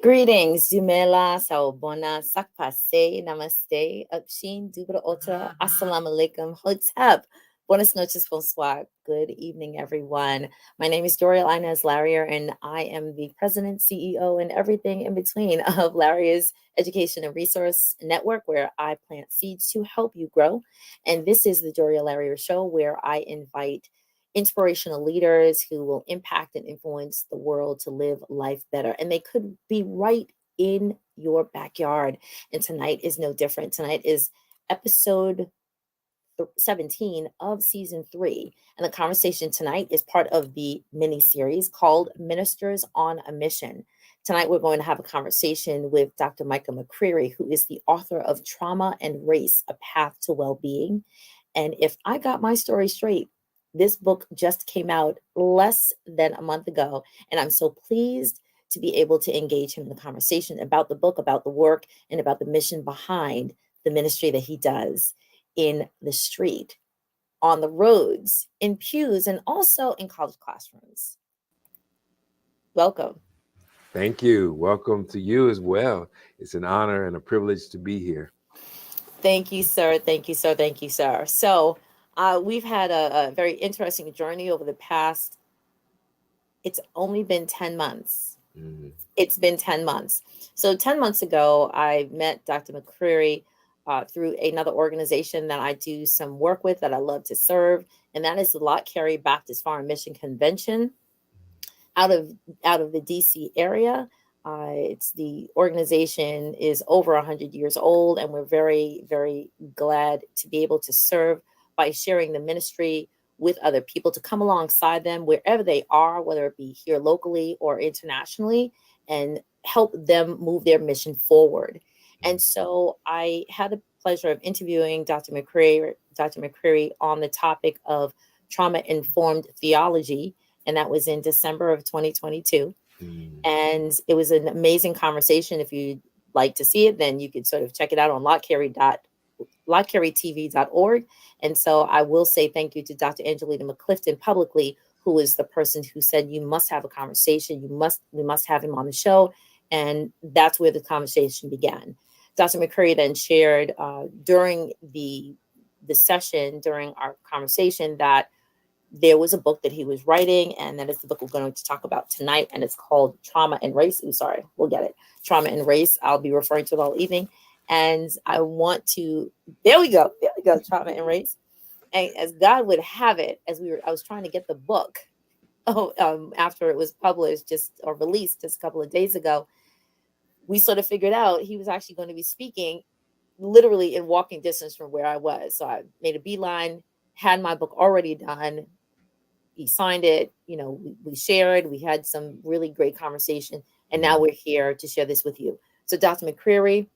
Greetings, Dumela, Sawubona, Sakpase, Namaste, Upshin, Dubra Ota, Assalamu alaikum, Hotep. Buenas noches, bonsoir. Good evening, everyone. My name is Doria Inez Larrier, and I am the president, CEO, and everything in between of Larrier's Education and Resource Network, where I plant seeds to help you grow. And this is the Doria Larrier Show, where I invite inspirational leaders who will impact and influence the world to live life better. And they could be right in your backyard. And tonight is no different. Tonight is episode 17 of season 3. And the conversation tonight is part of the mini series called Ministers on a Mission. Tonight, we're going to have a conversation with Dr. Micah McCreary, who is the author of Trauma and Race, A Path to Wellbeing. And if I got my story straight, this book just came out less than a month ago, and I'm so pleased to be able to engage him in the conversation about the book, about the work, and about the mission behind the ministry that he does in the street, on the roads, in pews, and also in college classrooms. Welcome. Thank you. Welcome to you as well. It's an honor and a privilege to be here. Thank you, sir. Thank you, sir. Thank you, sir. So we've had a very interesting journey over the past, it's only been 10 months. Mm-hmm. It's been 10 months. So 10 months ago, I met Dr. McCreary through another organization that I do some work with that I love to serve. And that is the Latino Baptist Foreign Mission Convention out of the DC area. It's the organization is over 100 years old, and we're very, very glad to be able to serve by sharing the ministry with other people, to come alongside them wherever they are, whether it be here locally or internationally, and help them move their mission forward. And so I had the pleasure of interviewing Dr. McCreary on the topic of trauma-informed theology, and that was in December of 2022. And it was an amazing conversation. If you'd like to see it, then you could sort of check it out on LotCarryTV.org. And so I will say thank you to Dr. Angelina McClifton publicly, who is the person who said, you must have a conversation. We must have him on the show. And that's where the conversation began. Dr. McCreary then shared during the session, during our conversation, that there was a book that he was writing, and that is the book we're going to talk about tonight, and it's called Trauma and Race. I'm sorry, we'll get it. Trauma and Race. I'll be referring to it all evening. And I want to, there we go, Trauma and Race. And as God would have it, I was trying to get the book after it was published or released just a couple of days ago, we sort of figured out he was actually going to be speaking literally in walking distance from where I was. So I made a beeline, had my book already done. He signed it, we shared, we had some really great conversation, and now we're here to share this with you. So Dr. McCreary,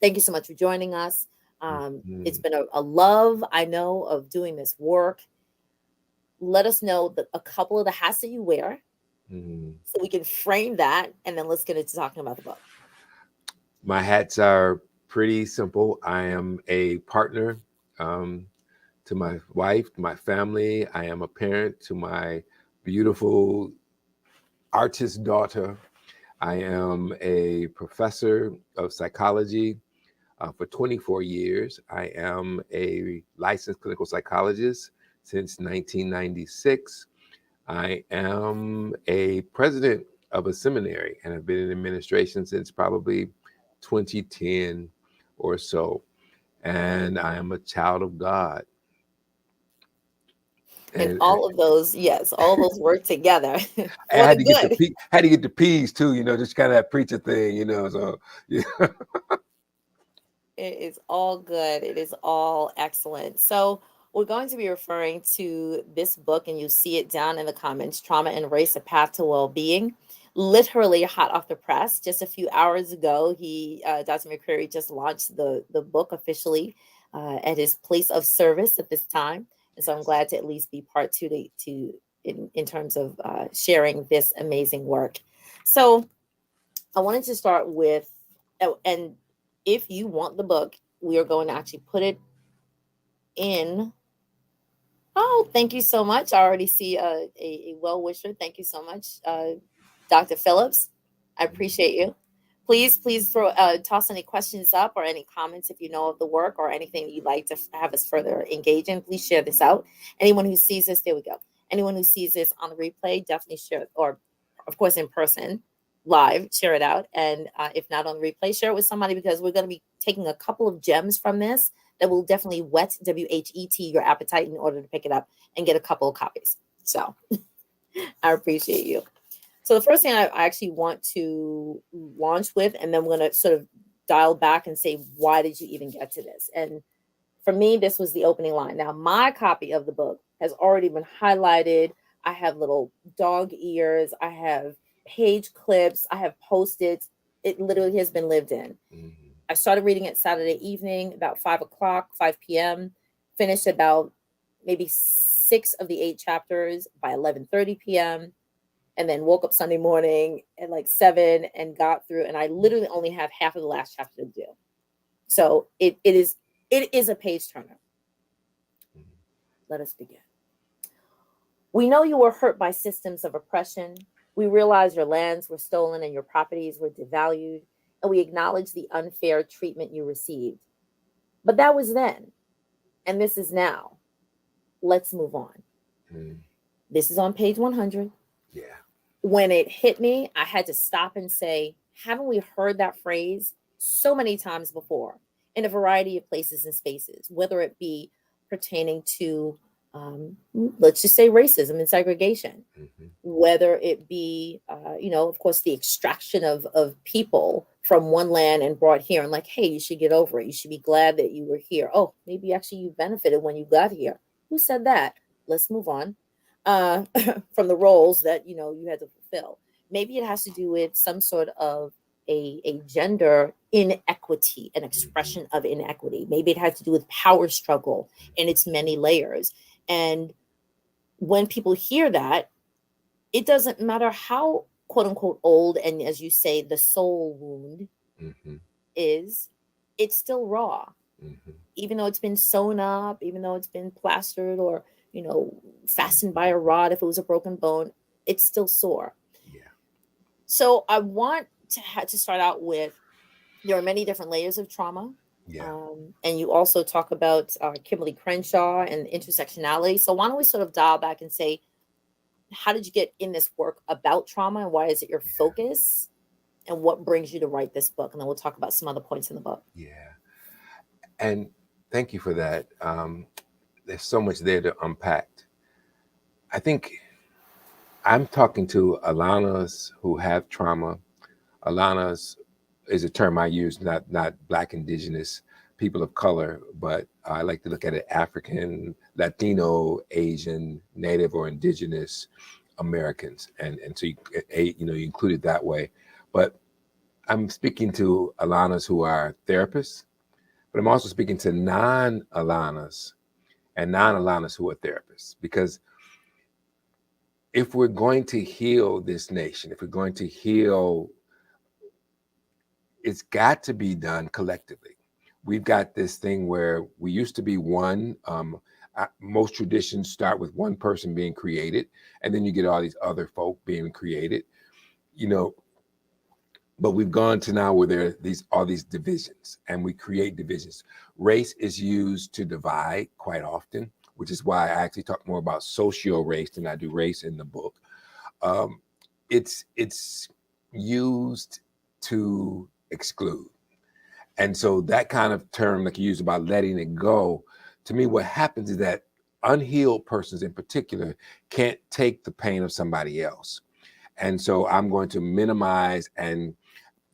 thank you so much for joining us. It's been a love, I know, of doing this work. Let us know a couple of the hats that you wear, so we can frame that, and then let's get into talking about the book. My hats are pretty simple. I am a partner to my wife, to my family. I am a parent to my beautiful artist daughter. I am a professor of psychology for 24 years. I am a licensed clinical psychologist since 1996. I am a president of a seminary and have been in administration since probably 2010 or so. And I am a child of God. And all of those, yes, all those work together. I had to get the P's too, just kind of that preacher thing, so yeah. It is all good. It is all excellent. So we're going to be referring to this book, and you'll see it down in the comments, Trauma and Race, A Path to Wellbeing. Literally hot off the press. Just a few hours ago, Dr. McCreary just launched the book officially at his place of service at this time. And so I'm glad to at least be part in terms of sharing this amazing work. So I wanted to start with, and if you want the book, we are going to actually put it in. Oh, thank you so much. I already see a well-wisher. Thank you so much, Dr. Phillips. I appreciate you. please toss any questions up or any comments if you know of the work or anything you'd like to have us further engage in. Please share this out. Anyone who sees this, there we go. Anyone who sees this on the replay, definitely share it, or of course in person, live, share it out. And if not on the replay, share it with somebody because we're going to be taking a couple of gems from this that will definitely whet your appetite in order to pick it up and get a couple of copies. So I appreciate you. So the first thing I actually want to launch with, and then we're going to sort of dial back and say, why did you even get to this? And for me, this was the opening line. Now, my copy of the book has already been highlighted. I have little dog ears. I have page clips. I have Post-its. It literally has been lived in. Mm-hmm. I started reading it Saturday evening, about 5 o'clock, 5 p.m., finished about maybe 6 of the 8 chapters by 11:30 p.m., and then woke up Sunday morning at like 7 and got through. And I literally only have half of the last chapter to do. So it is a page turner. Let us begin. We know you were hurt by systems of oppression. We realize your lands were stolen and your properties were devalued, and we acknowledge the unfair treatment you received. But that was then, and this is now. Let's move on. This is on page 100. Yeah. When it hit me, I had to stop and say, haven't we heard that phrase so many times before in a variety of places and spaces, whether it be pertaining to, let's just say, racism and segregation, whether it be, of course, the extraction of people from one land and brought here and like, hey, you should get over it. You should be glad that you were here. Oh, maybe actually you benefited when you got here. Who said that? Let's move on. From the roles that you had to fulfill. Maybe it has to do with some sort of a gender inequity, an expression of inequity. Maybe it has to do with power struggle in its many layers. And when people hear that, it doesn't matter how quote unquote old and, as you say, the soul wound is, it's still raw. Even though it's been sewn up, even though it's been plastered or fastened by a rod, if it was a broken bone, it's still sore. Yeah. So I want to start out with, there are many different layers of trauma. Yeah. And you also talk about Kimberly Crenshaw and intersectionality. So why don't we sort of dial back and say, how did you get in this work about trauma, and why is it your focus, and what brings you to write this book? And then we'll talk about some other points in the book. Yeah. And thank you for that. There's so much there to unpack. I think I'm talking to ALANAs who have trauma. ALANAs is a term I use, not Black, Indigenous, people of color, but I like to look at it African, Latino, Asian, Native, or Indigenous Americans. And so you include it that way. But I'm speaking to ALANAs who are therapists, but I'm also speaking to non-ALANAs and non-ALANAs who are therapists, because if we're going to heal this nation, if we're going to heal, it's got to be done collectively. We've got this thing where we used to be one. Most traditions start with one person being created, and then you get all these other folk being created, but we've gone to now where there are all these divisions, and we create divisions. Race is used to divide quite often, which is why I actually talk more about socio-race than I do race in the book. It's used to exclude. And so that kind of term like you use about letting it go, to me, what happens is that unhealed persons in particular can't take the pain of somebody else. And so I'm going to minimize and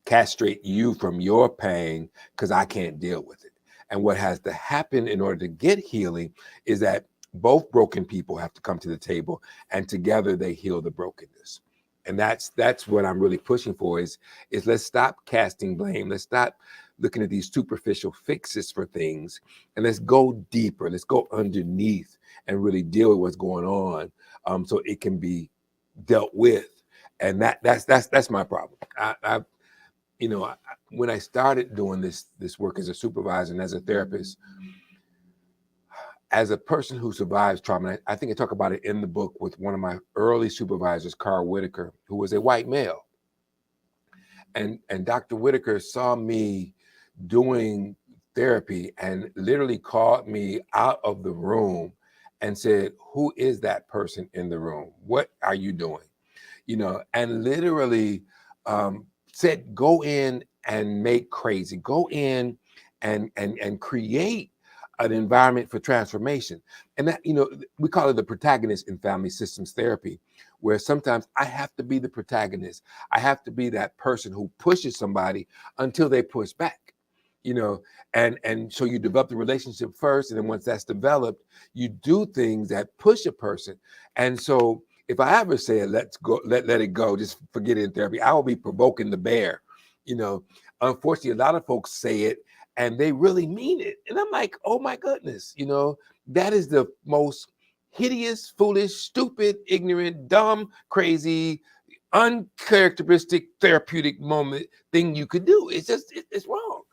castrate you from your pain because I can't deal with it. And what has to happen in order to get healing is that both broken people have to come to the table, and together they heal the brokenness. And that's what I'm really pushing for is let's stop casting blame. Let's stop looking at these superficial fixes for things, and let's go deeper. Let's go underneath and really deal with what's going on, so it can be dealt with. And that's my problem. When I started doing this work as a supervisor and as a therapist, as a person who survives trauma, I think I talk about it in the book with one of my early supervisors, Carl Whitaker, who was a white male. And Dr. Whitaker saw me doing therapy and literally called me out of the room and said, "Who is that person in the room? What are you doing?" And literally said, "Go in and make crazy. Go in and create an environment for transformation." And that, we call it the protagonist in family systems therapy, where sometimes I have to be the protagonist. I have to be that person who pushes somebody until they push back. And so you develop the relationship first, and then once that's developed, you do things that push a person. And so if I ever say let's go, let it go, just forget it in therapy, I will be provoking the bear. Unfortunately, a lot of folks say it and they really mean it. And I'm like, oh my goodness, that is the most hideous, foolish, stupid, ignorant, dumb, crazy, uncharacteristic therapeutic moment thing you could do. It's just, it's wrong.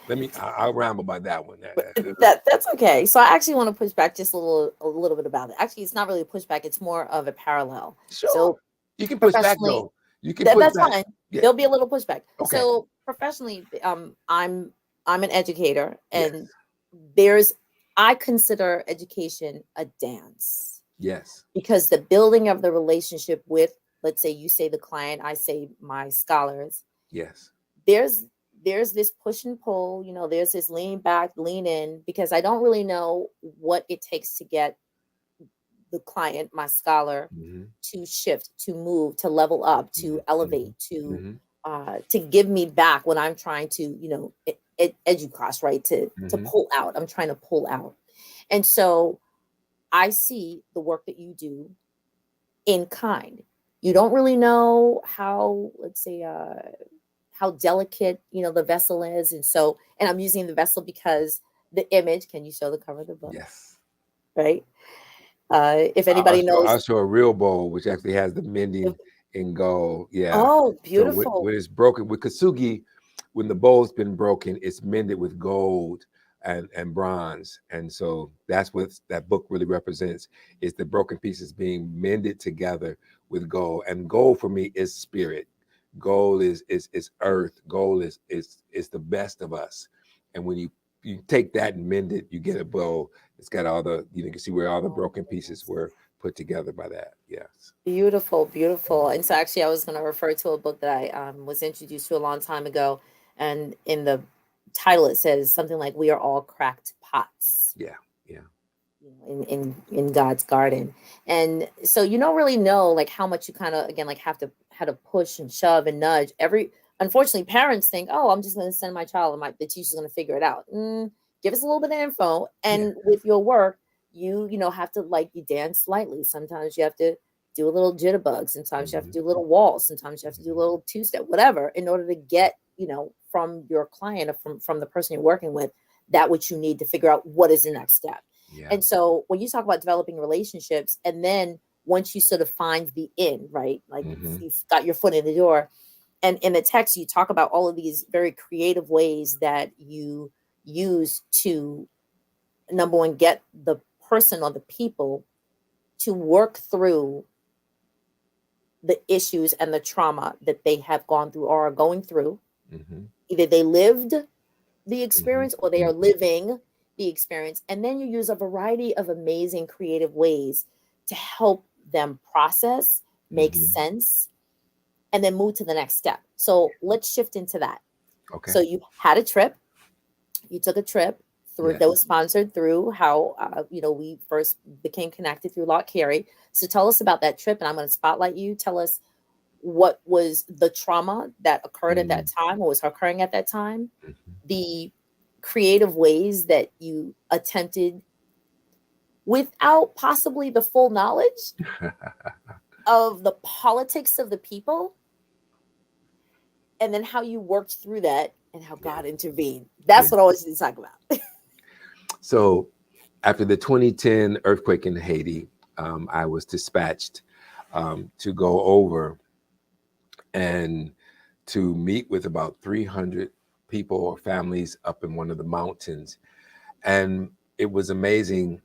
So I'll ramble about that one. That's okay. So I actually want to push back just a little bit about it. Actually, it's not really a pushback. It's more of a parallel. Sure. So You can push back professionally, though. You can push that's back. fine. Yeah. There'll be a little pushback. Okay. So professionally, I'm an educator, Yes. and I consider education a dance, Yes. because the building of the relationship with, let's say you say the client, I say my scholars, Yes. there's this push and pull, there's this lean back, lean in, because I don't really know what it takes to get the client, my scholar, Mm-hmm. to shift, to move, to level up, to Mm-hmm. elevate, to give me back when I'm trying to, educross, right? To Mm-hmm. pull out. I'm trying to pull out. And so I see the work that you do in kind. You don't really know how, let's say, how delicate, the vessel is. And I'm using the vessel because the image, can you show the cover of the book? Yes. Right. If I'll anybody show, knows. I'll show a real bowl, which actually has the mending in gold. Yeah. Oh, So beautiful. when it's broken with kintsugi, when the bowl's been broken, it's mended with gold and bronze. And so that's what that book really represents, is the broken pieces being mended together with gold. And gold for me is spirit. Gold is earth. Gold is the best of us. And when you take that and mend it, you get a bowl. It's got all the, you can see where all the Oh, broken pieces goodness. were put together by that. Yes. Beautiful, beautiful. And so actually I was going to refer to a book that I was introduced to a long time ago. And in the title, it says something like, "We are all cracked pots." Yeah. Yeah. In God's garden. And so you don't really know like how much you kind of, again, like have to push and shove and nudge. Unfortunately, parents think, "Oh, I'm just going to send my child and the teacher's going to figure it out." Give us a little bit of info, Yeah. and with your work, you have to, like, you dance lightly. Sometimes you have to do a little jitterbug. Sometimes you have to Mm-hmm. do a little waltz. Sometimes you have to do a little two step, whatever, in order to get, from your client, or from the person you're working with, that which you need to figure out what is the next step. Yeah. And so when you talk about developing relationships, and then once you sort of find the in, right? Like Mm-hmm. you've got your foot in the door. And in the text, you talk about all of these very creative ways that you use to, number one, get the person or the people to work through the issues and the trauma that they have gone through or are going through. Mm-hmm. Either they lived the Mm-hmm. experience or they are Mm-hmm. living the experience. And then you use a variety of amazing creative ways to help them process, make Mm-hmm. sense, and then move to the next step. So let's shift into that. Okay. So you took a trip through, that Yes. was sponsored through how, we first became connected through Lot Carey. So tell us about that trip, and I'm going to spotlight you. Tell us what was the trauma that occurred at that Mm-hmm. time, or was occurring at that time, the creative ways that you attempted, without possibly the full knowledge of the politics of the people, and then how you worked through that and how Yeah. God intervened. Yeah. That's what I want you to talk about. So after the 2010 earthquake in Haiti, I was dispatched to go over and to meet with about 300 people or families up in one of the mountains. And it was amazing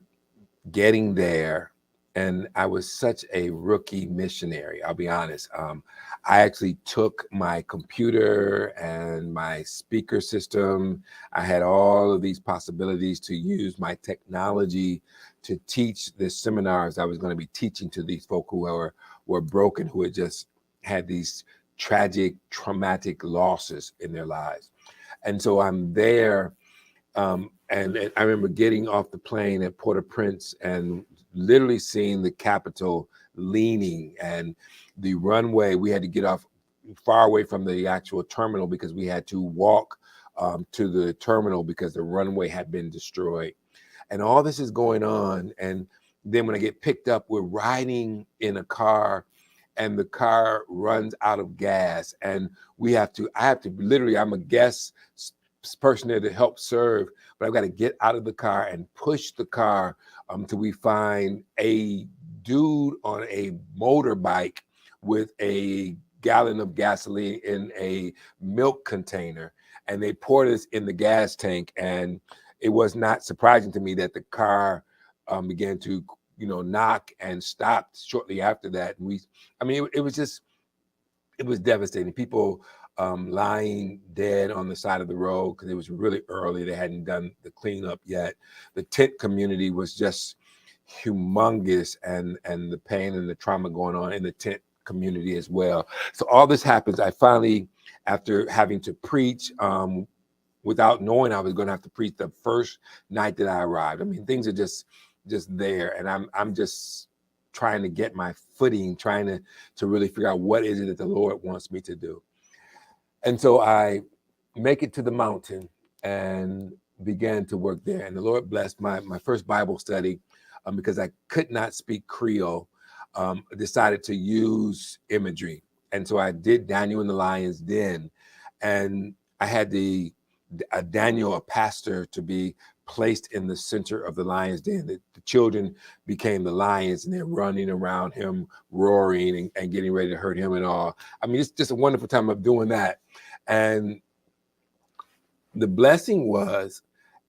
getting there And I was such a rookie missionary, I'll be honest. I actually took my computer and my speaker system. I had all of these possibilities to use my technology to teach the seminars I was going to be teaching to these folk who were broken, who had just had these tragic, traumatic losses in their lives. And so I'm there, and I remember getting off the plane at Port-au-Prince and literally seeing the Capitol leaning, and the runway. We had to get off far away from the actual terminal because we had to walk to the terminal because the runway had been destroyed. And all this is going on. And then when I get picked up, we're riding in a car, and the car runs out of gas, and I have to literally, I'm a guest person there to help serve, but I've got to get out of the car and push the car till we find a dude on a motorbike with a gallon of gasoline in a milk container, and they poured us in the gas tank. And it was not surprising to me that the car began to, knock and stopped shortly after that. And I mean, it was just, it was devastating. People lying dead on the side of the road because it was really early. They hadn't done the cleanup yet. The tent community was just humongous, and the pain and the trauma going on in the tent community as well. So all this happens. I finally, after having to preach, without knowing I was going to have to preach the first night that I arrived. I mean, things are just there, and I'm just trying to get my footing, trying to really figure out what is it that the Lord wants me to do. And so I make it to the mountain and began to work there. And the Lord blessed my first Bible study, because I could not speak Creole, decided to use imagery. And so I did Daniel in the Lion's Den. And I had Daniel, a pastor, to be placed in the center of the lion's den. The children became the lions, and they're running around him, roaring and getting ready to hurt him and all. I mean, it's just a wonderful time of doing that. And the blessing was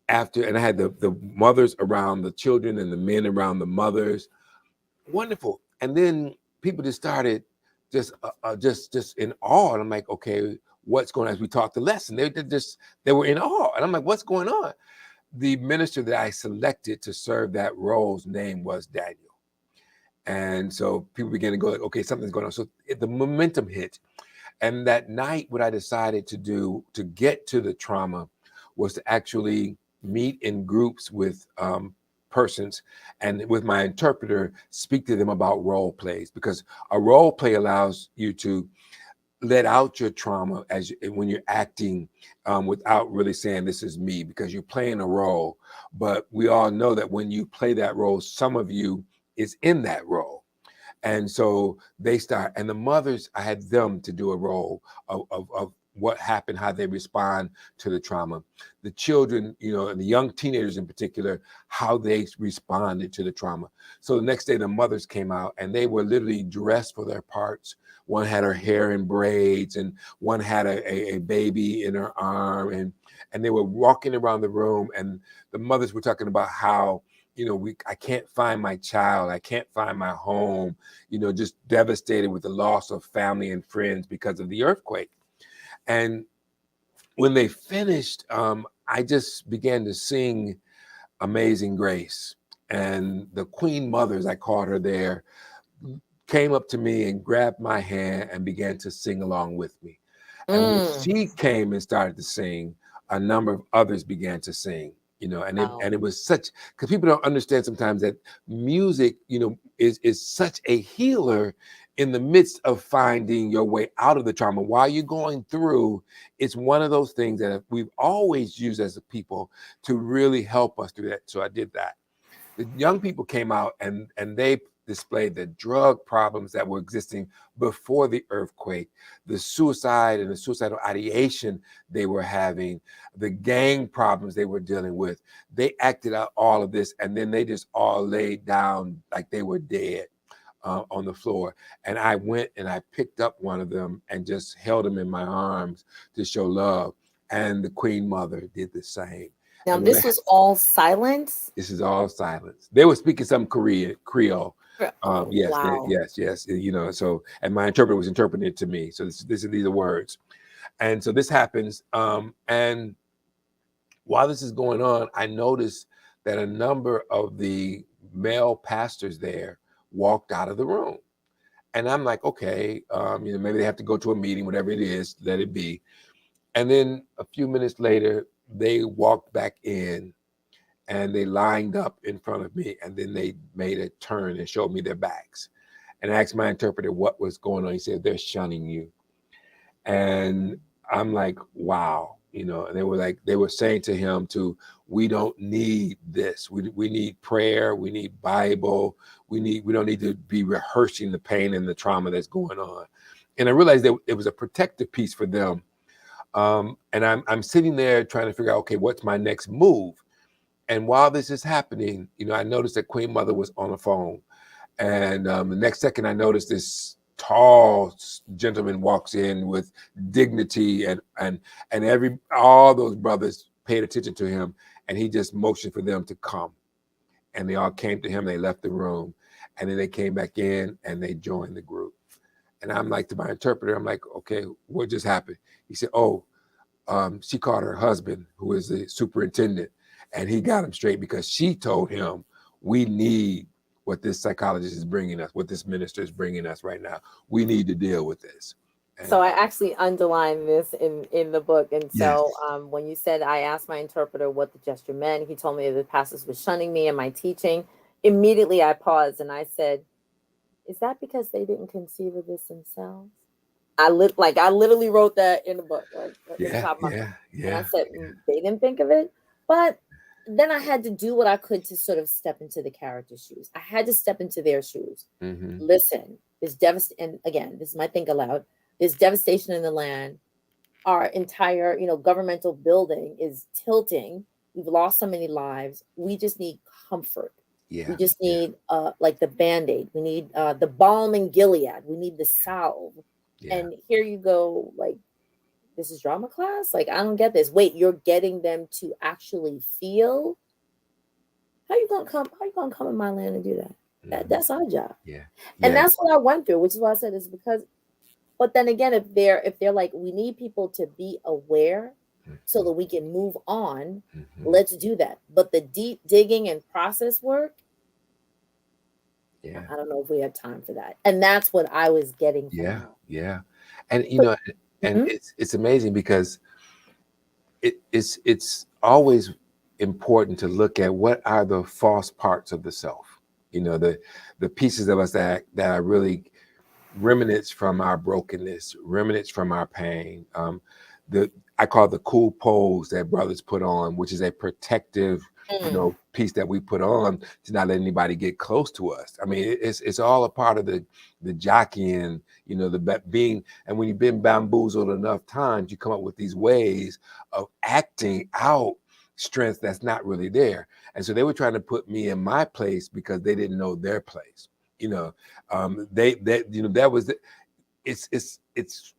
after, and I had the mothers around the children and the men around the mothers. Wonderful. And then people just started just in awe. And I'm like, okay, what's going on? As we taught the lesson, they were in awe. And I'm like, what's going on? The minister that I selected to serve that role's name was Daniel. And so people began to go like, okay, something's going on. So the momentum hit. And that night, what I decided to do to get to the trauma was to actually meet in groups with persons, and with my interpreter, speak to them about role plays, because a role play allows you to let out your trauma when you're acting, without really saying this is me, because you're playing a role. But we all know that when you play that role, some of you is in that role. And so they start, and the mothers, I had them to do a role of what happened, how they respond to the trauma. The children, and the young teenagers in particular, how they responded to the trauma. So the next day, the mothers came out, and they were literally dressed for their parts. One had her hair in braids, and one had a baby in her arm, and they were walking around the room, and the mothers were talking about how, I can't find my child. I can't find my home, just devastated with the loss of family and friends because of the earthquake. And when they finished, I just began to sing Amazing Grace. And the Queen Mother, as I called her there, came up to me and grabbed my hand and began to sing along with me. And when she came and started to sing, a number of others began to sing. And it was such, because people don't understand sometimes that music, is such a healer in the midst of finding your way out of the trauma. While you're going through, it's one of those things that we've always used as a people to really help us through that. So I did that. The young people came out, and they displayed the drug problems that were existing before the earthquake, the suicide and the suicidal ideation they were having, the gang problems they were dealing with. They acted out all of this, and then they just all laid down like they were dead on the floor. And I went and I picked up one of them and just held him in my arms to show love. And the Queen Mother did the same. Now, And when this was all silence? this is all silence. They were speaking some Creole. Oh, Yes, wow. yes. So, and my interpreter was interpreting it to me. So these are words. And so this happens. And while this is going on, I noticed that a number of the male pastors there walked out of the room. And I'm like, okay, maybe they have to go to a meeting, whatever it is, let it be. And then a few minutes later, they walked back in and they lined up in front of me. And then they made a turn and showed me their backs. And I asked my interpreter what was going on. He said, they're shunning you. And I'm like, wow, and they were saying to him we don't need this. We need prayer. We need Bible. We don't need to be rehearsing the pain and the trauma that's going on. And I realized that it was a protective piece for them. And I'm sitting there trying to figure out, okay, what's my next move? And while this is happening, I noticed that Queen Mother was on the phone. And the next second, I noticed this tall gentleman walks in with dignity, and all those brothers paid attention to him, and he just motioned for them to come, and they all came to him. They left the room, and then they came back in and they joined the group. And I'm like, to my interpreter, I'm like, okay, what just happened? He said, oh, she called her husband, who is the superintendent, and he got him straight because she told him, we need what this psychologist is bringing us, what this minister is bringing us right now. We need to deal with this. So And I actually underlined this in the book. And so yes, when you said I asked my interpreter what the gesture meant, he told me the pastors were shunning me and my teaching. Immediately I paused and I said, is that because they didn't conceive of this themselves? I literally wrote that in the book, like in the yeah, top of my book. yeah, And I yeah, said, they didn't think of it. But then I had to do what I could to sort of step into the character's shoes. I had to step into their shoes. mm-hmm. Listen, there's devastation. And again, this is my think aloud. There's devastation in the land. Our entire, governmental building is tilting. We've lost so many lives. We just need comfort. We Yeah, just yeah, need like the band-aid. We need the balm in Gilead. We need the salve. yeah, And here you go, like, this is drama class? Like, I don't get this. Wait, you're getting them to actually feel. How you gonna come in my land and do that? mm-hmm. That's our job. Yeah, And yeah, that's what I went through, which is why I said it's because, but then again, if they're like, we need people to be aware so mm-hmm. that we can move on, Mm-hmm. let's do that. But the deep digging and process work, Yeah, I don't know if we have time for that. And that's what I was getting from yeah, that. yeah. And But and mhm. it's amazing because it's always important to look at what are the false parts of the self, the pieces of us that are really remnants from our brokenness, remnants from our pain. The I call it the cool pose that brothers put on, which is a protective, Mm, piece that we put on to not let anybody get close to us. I mean, it's all a part of the jockeying, being. And when you've been bamboozled enough times, you come up with these ways of acting out strength that's not really there. And so they were trying to put me in my place because they didn't know their place. You know, they that that was it's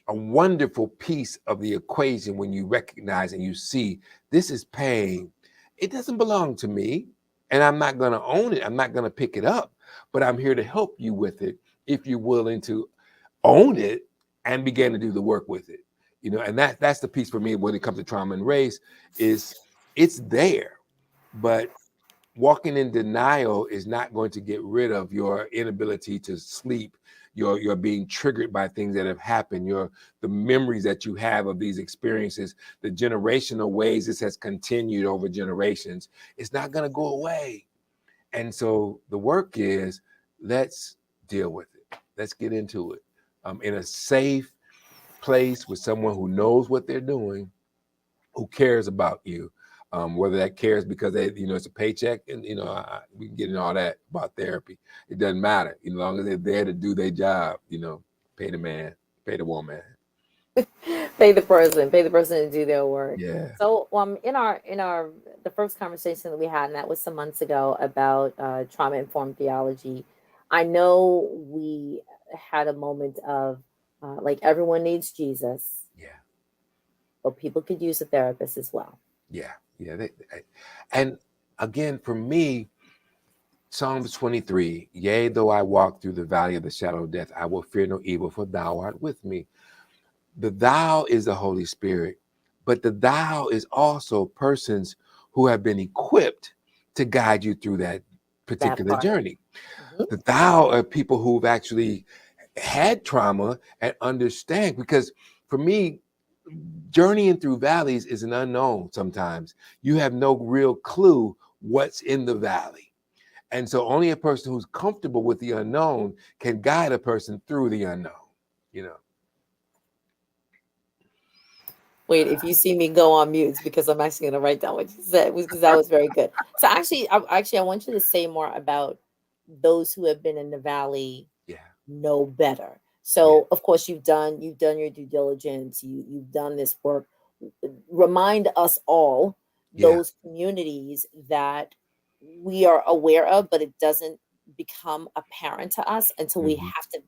a wonderful piece of the equation when you recognize and you see this is pain. It doesn't belong to me, and I'm not going to own it. I'm not going to pick it up, but I'm here to help you with it if you're willing to own it and begin to do the work with it. And that's the piece for me when it comes to trauma and race is it's there, but walking in denial is not going to get rid of your inability to sleep, your being triggered by things that have happened, the memories that you have of these experiences, the generational ways this has continued over generations. It's not going to go away. And so the work is, let's deal with it. Let's get into it, in a safe place with someone who knows what they're doing, who cares about you, whether that cares because it's a paycheck, and we can get into all that about therapy. It doesn't matter, as long as they're there to do their job. Pay the man, pay the woman. pay the person to do their work. Yeah, So in our the first conversation that we had, and that was some months ago, about trauma informed theology. I know we had a moment of like, everyone needs Jesus, yeah, but people could use a therapist as well. yeah, yeah. And again, for me, Psalms 23, yea, though I walk through the valley of the shadow of death, I will fear no evil, for thou art with me. The thou is the Holy Spirit, but the thou is also persons who have been equipped to guide you through that That particular part. journey. Mhm. The thou are people who've actually had trauma and understand, because for me, journeying through valleys is an unknown sometimes. You have no real clue what's in the valley. And so only a person who's comfortable with the unknown can guide a person through the unknown, you know. Wait, if you see me go on mute, it's because I'm actually going to write down what you said, because that was very good. So actually, I want you to say more about those who have been in the valley Yeah, know better. yeah, So, of course, you've done your due diligence. You've done this work. Remind us all yeah. those communities that we are aware of, but it doesn't become apparent to us until we Mm-hmm, have to,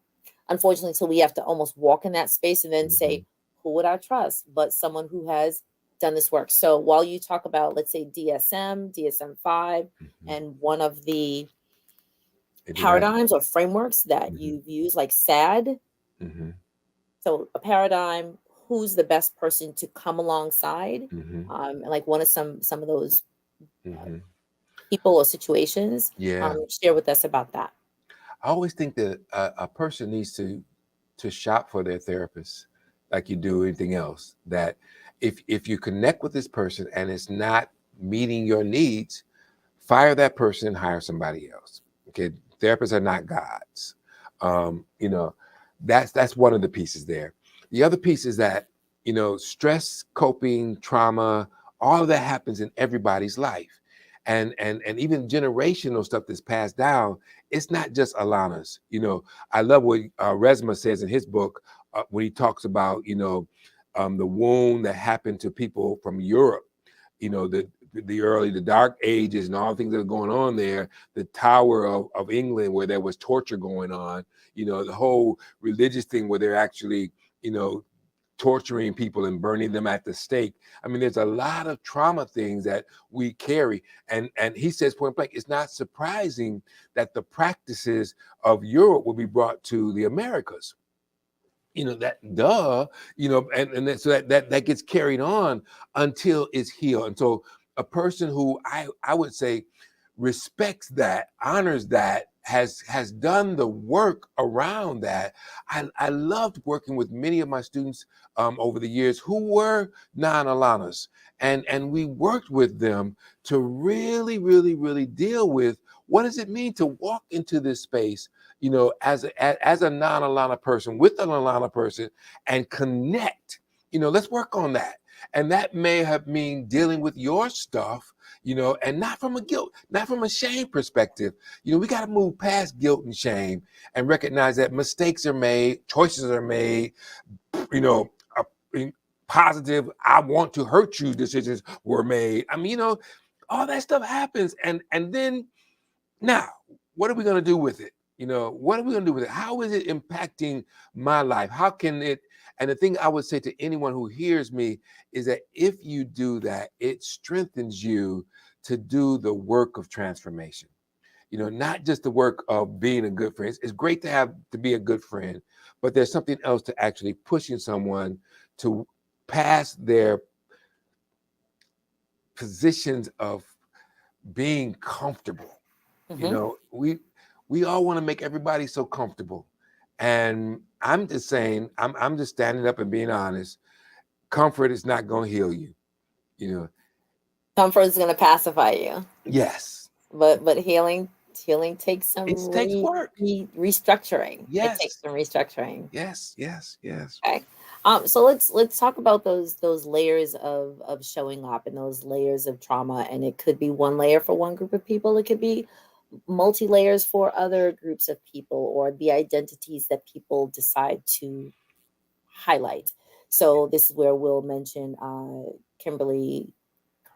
unfortunately, until we have to almost walk in that space and then mm-hmm, say, who would I trust? But someone who has done this work. So while you talk about, let's say, DSM-5, mm-hmm. and one of the Interact. paradigms or frameworks that Mm-hmm, you've used, like SAD. mm-hmm, So a paradigm, who's the best person to come alongside, mm-hmm, and like one of some of those uh, mm-hmm. people or situations. Yeah. Share with us about that. I always think that a person needs to shop for their therapist like you do anything else. That if you connect with this person and it's not meeting your needs, fire that person and hire somebody else. Okay, therapists are not gods. You know, that's one of the pieces there. The other piece is that, you know, stress, coping, trauma, all of that happens in everybody's life, and even generational stuff that's passed down. It's not just ALANAs. You know, I love what Resma says in his book when he talks about, you know, the wound that happened to people from Europe. You know, the dark ages and all the things that are going on there, the Tower of England where there was torture going on, you know, the whole religious thing where they're actually, you know, torturing people and burning them at the stake. I mean, there's a lot of trauma things that we carry. And he says point blank, it's not surprising that the practices of Europe will be brought to the Americas. You know, that duh, you know, and then, so that gets carried on until it's healed. And so a person who I would say respects that, honors that, has done the work around that. I loved working with many of my students over the years who were non-Alanas, and we worked with them to really, really, really deal with what does it mean to walk into this space, you know, as a non-Alana person with an Alana person and connect. You know, let's work on that. And that may have mean dealing with your stuff, you know, and not from a guilt, not from a shame perspective. You know, we got to move past guilt and shame and recognize that mistakes are made, choices are made, you know, positive, I want to hurt you decisions were made. I mean, you know, all that stuff happens. And then now, what are we going to do with it? You know, what are we going to do with it? How is it impacting my life? How can it? And the thing I would say to anyone who hears me is that if you do that, it strengthens you to do the work of transformation. You know, not just the work of being a good friend. It's great to have to be a good friend, but there's something else to actually pushing someone to pass their positions of being comfortable. You Hmm. know, we all want to make everybody so comfortable. And I'm just saying, I'm just standing up and being honest. Comfort is not going to heal you. You know, Comfort is going to pacify you, yes, but healing takes it some takes work. restructuring. It takes Yes, some restructuring. yes, yes, yes. Okay. So let's talk about those layers of showing up and those layers of trauma. And it could be one layer for one group of people. It could be multi layers for other groups of people, or the identities that people decide to highlight. So this is where we'll mention Kimberly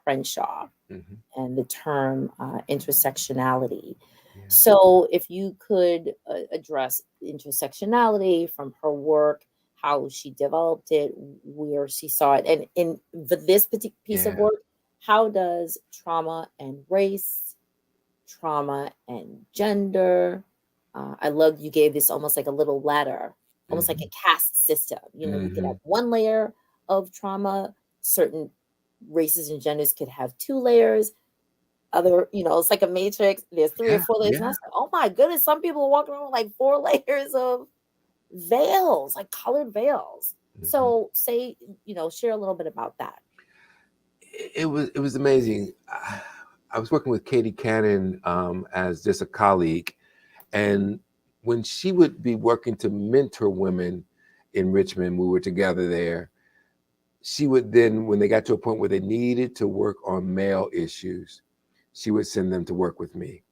Crenshaw Hmm. and the term intersectionality. Yeah, So, if you could address intersectionality from her work, how she developed it, where she saw it, and for this particular piece of yeah. work, how does trauma and race, trauma and gender. I love you gave this almost like a little ladder, almost like a Mm-hmm. caste system. You know, you could Mm-hmm. have one layer of trauma, certain races and genders could have two layers. Other, you know, it's like a matrix. There's three or Yeah, four layers. And I yeah. said, oh my goodness, some people are walking around with like four layers of veils, like colored veils. Mm-hmm. So say, you know, share a little bit about that. It was amazing. I was working with Katie Cannon as just a colleague, and when she would be working to mentor women in Richmond, we were together there. She would then, when they got to a point where they needed to work on male issues, she would send them to work with me.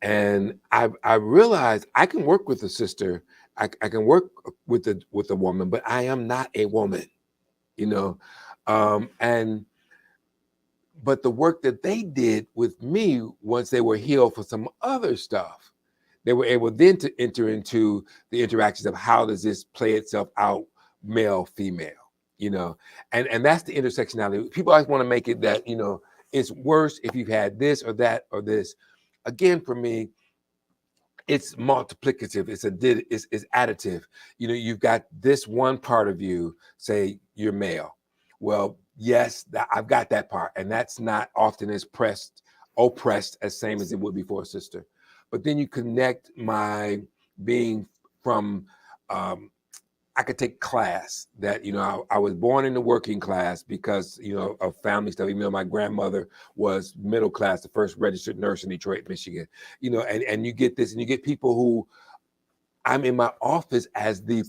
And I realized I can work with a sister, I can work with a woman, but I am not a woman, you know. And but the work that they did with me, once they were healed for some other stuff, they were able then to enter into the interactions of how does this play itself out, male, female, you know. And that's the intersectionality. People always want to make it that, you know, it's worse if you've had this or that or this. Again, for me, it's multiplicative, it's additive. You know, you've got this one part of you, say you're male. Well, yes, I've got that part, and that's not often as oppressed as same as it would be for a sister. But then you connect my being from, I could take class that, you know, I was born in the working class because, you know, of family stuff. Even though my grandmother was middle class, the first registered nurse in Detroit, Michigan, you know, and you get this, and you get people who, I'm in my office as the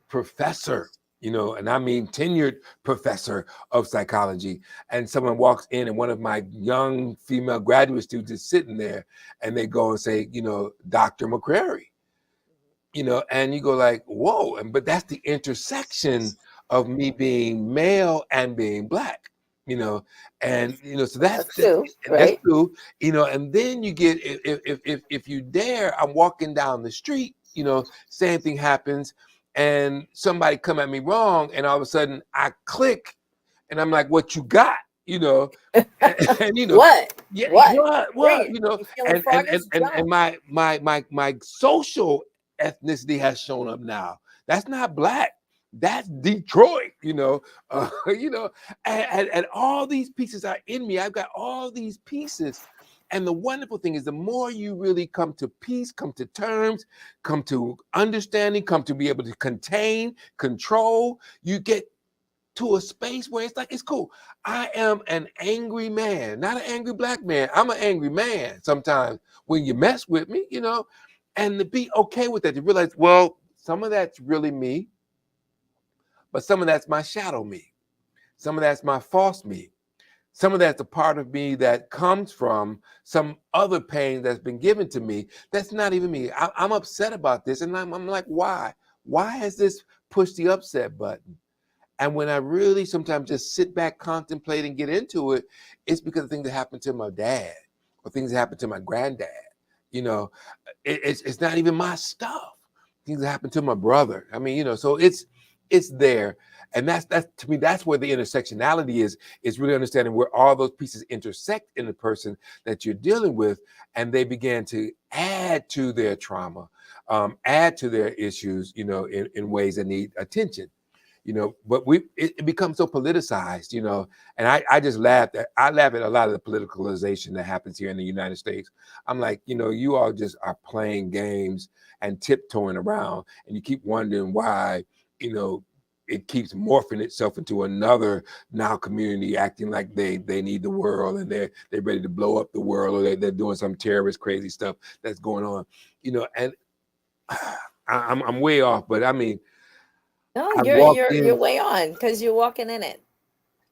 professor, you know, and I mean tenured professor of psychology. And someone walks in, and one of my young female graduate students is sitting there, and they go and say, you know, Dr. McCreary, you know, and you go like, whoa. And but that's the intersection of me being male and being black, you know. And you know, so that's That's true, that's right? true, you know. And then you get, if you dare, I'm walking down the street, you know, same thing happens, and somebody come at me wrong, and all of a sudden I click, and I'm like, what you got, you know. And you know, What? yeah, What? Bring what, it. you know. You feeling And froggish? and Jump. and my social ethnicity has shown up now. That's not black. That's Detroit, you know. You know, and all these pieces are in me. I've got all these pieces. And the wonderful thing is, the more you really come to peace, come to terms, come to understanding, come to be able to contain, control, you get to a space where it's like, it's cool. I am an angry man, not an angry black man. I'm an angry man sometimes when you mess with me, you know, and to be okay with that, to realize, well, some of that's really me, but some of that's my shadow me. Some of that's my false me. Some of that's a part of me that comes from some other pain that's been given to me. That's not even me. I'm upset about this. And I'm like, why? Why has this pushed the upset button? And when I really sometimes just sit back, contemplate, and get into it, it's because of things that happened to my dad or things that happened to my granddad. You know, it's not even my stuff. Things that happened to my brother. I mean, you know, so it's there, and that's to me, that's where the intersectionality is really understanding where all those pieces intersect in the person that you're dealing with, and they begin to add to their trauma, add to their issues, you know, in ways that need attention, you know. But it becomes so politicized, you know. And I just laugh at a lot of the politicalization that happens here in the United States. I'm like, you know, you all just are playing games and tiptoeing around, and you keep wondering why, you know, it keeps morphing itself into another now community acting like they need the world, and they're ready to blow up the world, or they're doing some terrorist crazy stuff that's going on, you know. And I'm way off, but I mean, No, I you're walked you're you're in way on because you're walking in it.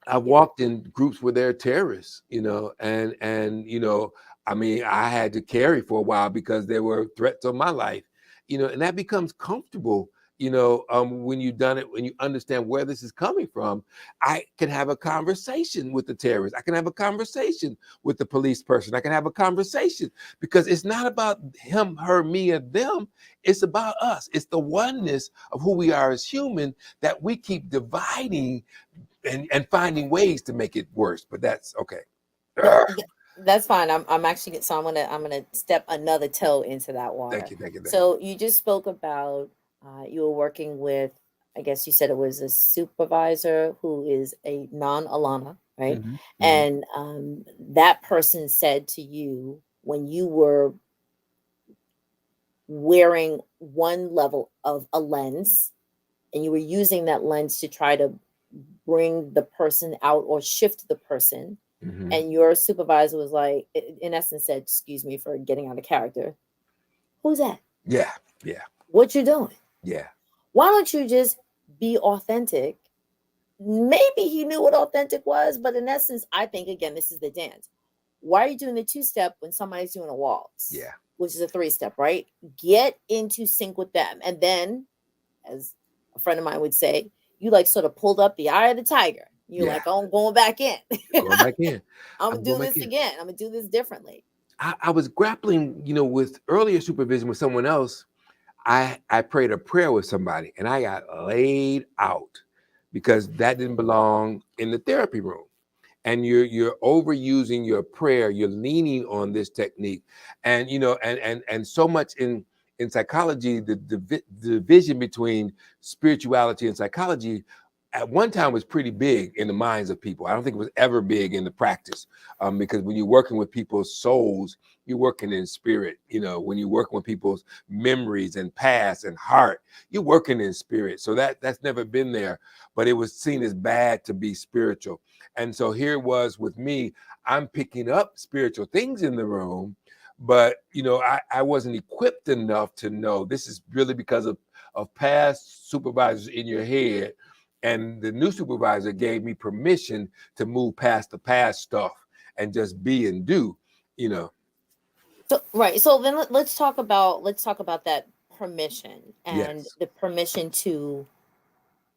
I You know. walked in groups where they're terrorists, you know, and you know, I mean, I had to carry for a while because there were threats on my life, you know, and that becomes comfortable, you know, when you've done it, when you understand where this is coming from. I can have a conversation with the terrorist. I can have a conversation with the police person. I can have a conversation because it's not about him, her, me, or them. It's about us. It's the oneness of who we are as human that we keep dividing and finding ways to make it worse. But that's okay. No, Ugh. That's fine. I'm actually, so I'm gonna step another toe into that Thank water. you, thank you, thank you. So you just spoke about you were working with, I guess you said it was a supervisor who is a non-Alana, right? Hmm. Hmm. And that person said to you when you were wearing one level of a lens and you were using that lens to try to bring the person out or shift the person, Hmm. and your supervisor was like, in essence, said, "Excuse me for getting out of character. Who's that? Yeah, yeah, What you doing? yeah, Why don't you just be authentic?" Maybe he knew what authentic was, but in essence, I think again, this is the dance. Why are you doing the two-step when somebody's doing a waltz, yeah, which is a three-step, right? Get into sync with them, and then, as a friend of mine would say, you like sort of pulled up the eye of the tiger. You're yeah. like, oh, I'm going back in. Going back in. I'm gonna I'm going do back this in. again. I'm gonna do this differently. I was grappling, with earlier supervision with someone else. I prayed a prayer with somebody and I got laid out because that didn't belong in the therapy room. And you're overusing your prayer, you're leaning on this technique. And and so much in psychology, the division between spirituality and psychology at one time was pretty big in the minds of people. I don't think it was ever big in the practice, because when you're working with people's souls, you're working in spirit. When you're working with people's memories and past and heart, you're working in spirit. So that's never been there, but it was seen as bad to be spiritual. And so here it was with me. I'm picking up spiritual things in the room, but I wasn't equipped enough to know this is really because of past supervisors in your head. And the new supervisor gave me permission to move past the past stuff and just be and do, you know. So right. So then let's talk about that permission and Yes. the permission to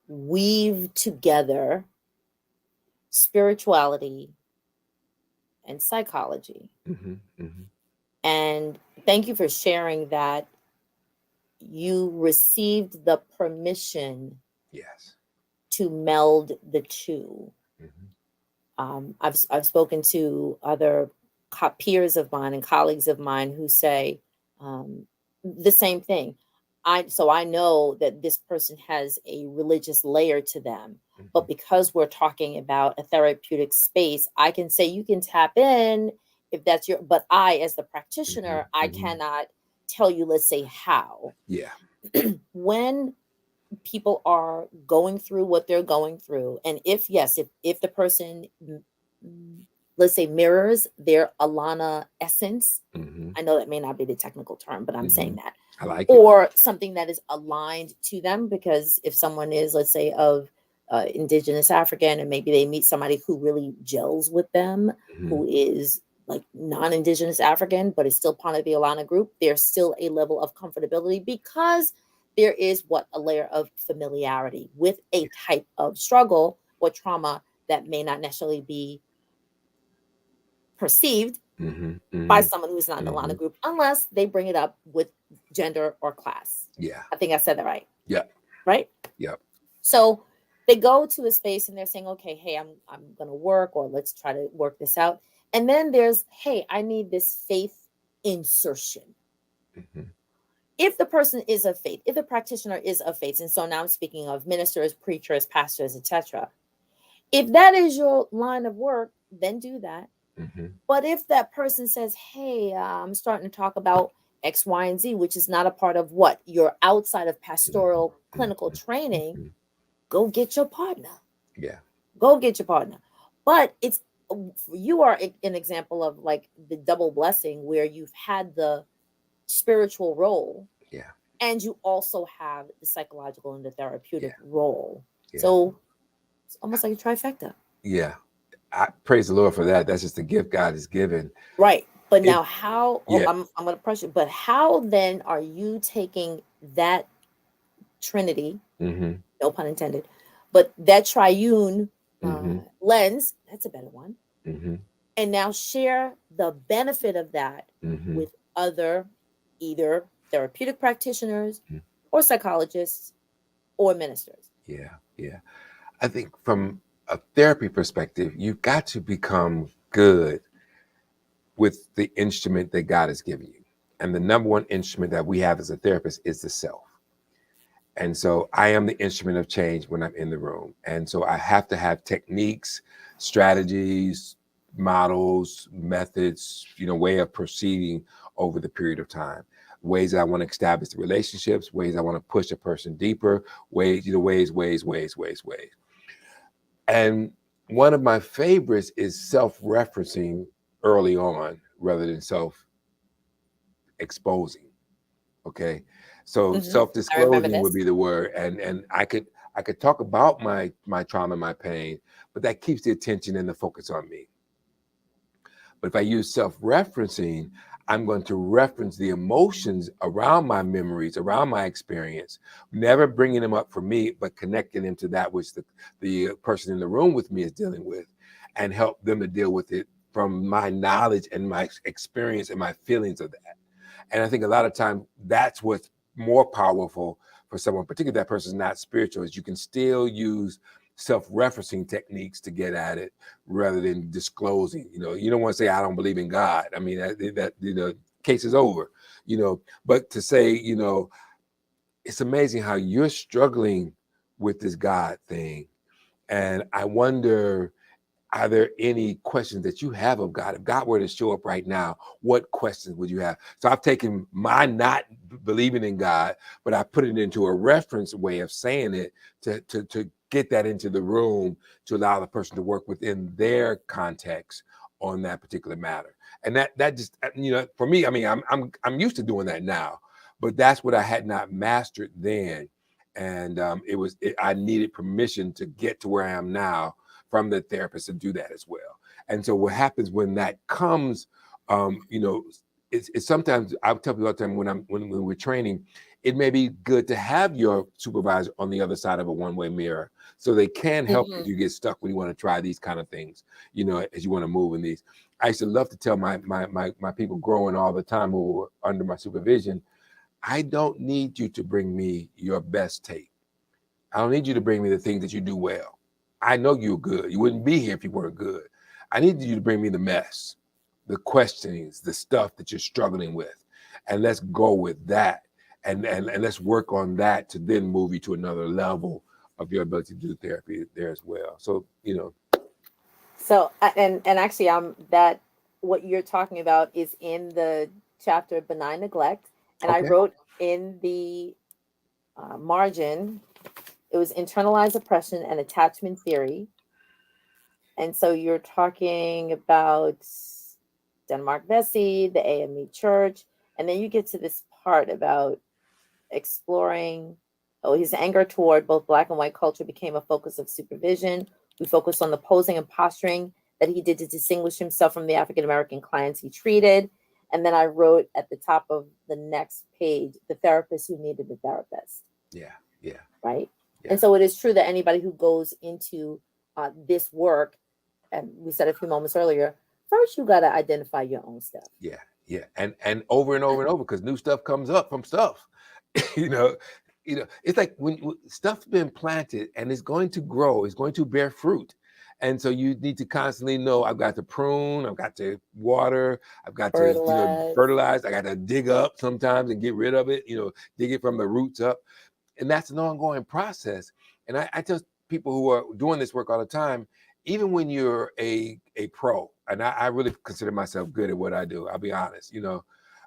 weave together spirituality and psychology. Hmm. Hmm. And thank you for sharing that you received the permission Yes. to meld the two. Hmm. I've spoken to other peers of mine and colleagues of mine who say the same thing. I know that this person has a religious layer to them, Hmm. but because we're talking about a therapeutic space, I can say you can tap in if that's your. But I, as the Hmm. practitioner, I Hmm. cannot tell you. Let's say how. Yeah. When people are going through what they're going through, and if yes, if the person, let's say, mirrors their Alana essence, Hmm. I know that may not be the technical term, but I'm Hmm. saying that, I like it. or something that is aligned to them, because if someone is, let's say, of indigenous African, and maybe they meet somebody who really gels with them, Hmm. who is like non-indigenous African but is still part of the Alana group, there's still a level of comfortability because there is what a layer of familiarity with a type of struggle or trauma that may not necessarily be perceived Hmm. by Hmm. someone who's not in the Hmm. Lana group, unless they bring it up with gender or class. Yeah. I think I said that right. Yep. Right? Yep. So they go to a space and they're saying, okay, hey, I'm gonna work, or let's try to work this out. And then there's, hey, I need this faith insertion. Hmm. If the person is of faith, if the practitioner is of faith, and so now I'm speaking of ministers, preachers, pastors, etc. If that is your line of work, then do that. Hmm. But if that person says, hey, I'm starting to talk about X, Y, and Z, which is not a part of what you're outside of pastoral Hmm. clinical training, Hmm. go get your partner. Yeah. Go get your partner. But you are an example of like the double blessing where you've had the spiritual role Yeah. and you also have the psychological and the Yeah. therapeutic role. Yeah. So it's almost like a trifecta. Yeah. I praise the Lord for that. That's just the gift God has given. Right. But It. now how, oh, Yeah. I'm gonna press you, but how then are you taking that trinity, Hmm. no pun intended, but that triune Hmm. lens, that's a better one, Hmm. and now share the benefit of that Hmm. with other either therapeutic practitioners or psychologists or ministers. Yeah. Yeah. I think from a therapy perspective, you've got to become good with the instrument that God has given you. And the number one instrument that we have as a therapist is the self. And so I am the instrument of change when I'm in the room. And so I have to have techniques, strategies, models, methods, way of proceeding over the period of time. Ways that I want to establish the relationships, ways I want to push a person deeper, ways. And one of my favorites is self-referencing early on rather than self-exposing. Okay. So I remember self-disclosing would this. be the word. And I could talk about my trauma, my pain, but that keeps the attention and the focus on me. But if I use self-referencing, I'm going to reference the emotions around my memories, around my experience, never bringing them up for me, but connecting them to that which the person in the room with me is dealing with, and help them to deal with it from my knowledge and my experience and my feelings of that. And I think a lot of times that's what's more powerful for someone, particularly that person's not spiritual, is you can still use self-referencing techniques to get at it rather than disclosing. You don't want to say, I don't believe in God. I mean, that case is over, but to say, it's amazing how you're struggling with this God thing. And I wonder, are there any questions that you have of God? If God were to show up right now, what questions would you have? So I've taken my not believing in God, but I put it into a reference way of saying it to get that into the room to allow the person to work within their context on that particular matter. And that just, for me, I mean, I'm used to doing that now, but that's what I had not mastered then. And I needed permission to get to where I am now from the therapist to do that as well. And so what happens when that comes, it's sometimes, I'll tell people all the time when we're training, it may be good to have your supervisor on the other side of a one-way mirror so they can help if you get stuck when you want to try these kind of things, as you want to move in these. I used to love to tell my people growing all the time who were under my supervision, I don't need you to bring me your best tape. I don't need you to bring me the things that you do well. I know you're good. You wouldn't be here if you weren't good. I need you to bring me the mess, the questionings, the stuff that you're struggling with. And let's go with that. And let's work on that to then move you to another level of your ability to do therapy there as well. So, So, and actually, that what you're talking about is in the chapter benign neglect, and I okay. wrote in the margin, it was internalized oppression and attachment theory. And so you're talking about Denmark Vesey, the AME Church, and then you get to this part about exploring. Oh, his anger toward both black and white culture became a focus of supervision. We focused on the posing and posturing that he did to distinguish himself from the African American clients he treated. And then I wrote at the top of the next page, the therapist who needed a therapist. Yeah, yeah, Right. yeah, And so it is true that anybody who goes into this work, and we said a few moments earlier, first you got to identify your own stuff. yeah, yeah. And over and over and over, because new stuff comes up from stuff. you know, it's like when stuff's been planted and it's going to grow, it's going to bear fruit. And so you need to constantly know, I've got to prune, I've got to water, I've got to, Fertilize. fertilize, I got to dig up sometimes and get rid of it, dig it from the roots up. And that's an ongoing process. And I tell people who are doing this work all the time, even when you're a pro, and I really consider myself good at what I do, I'll be honest,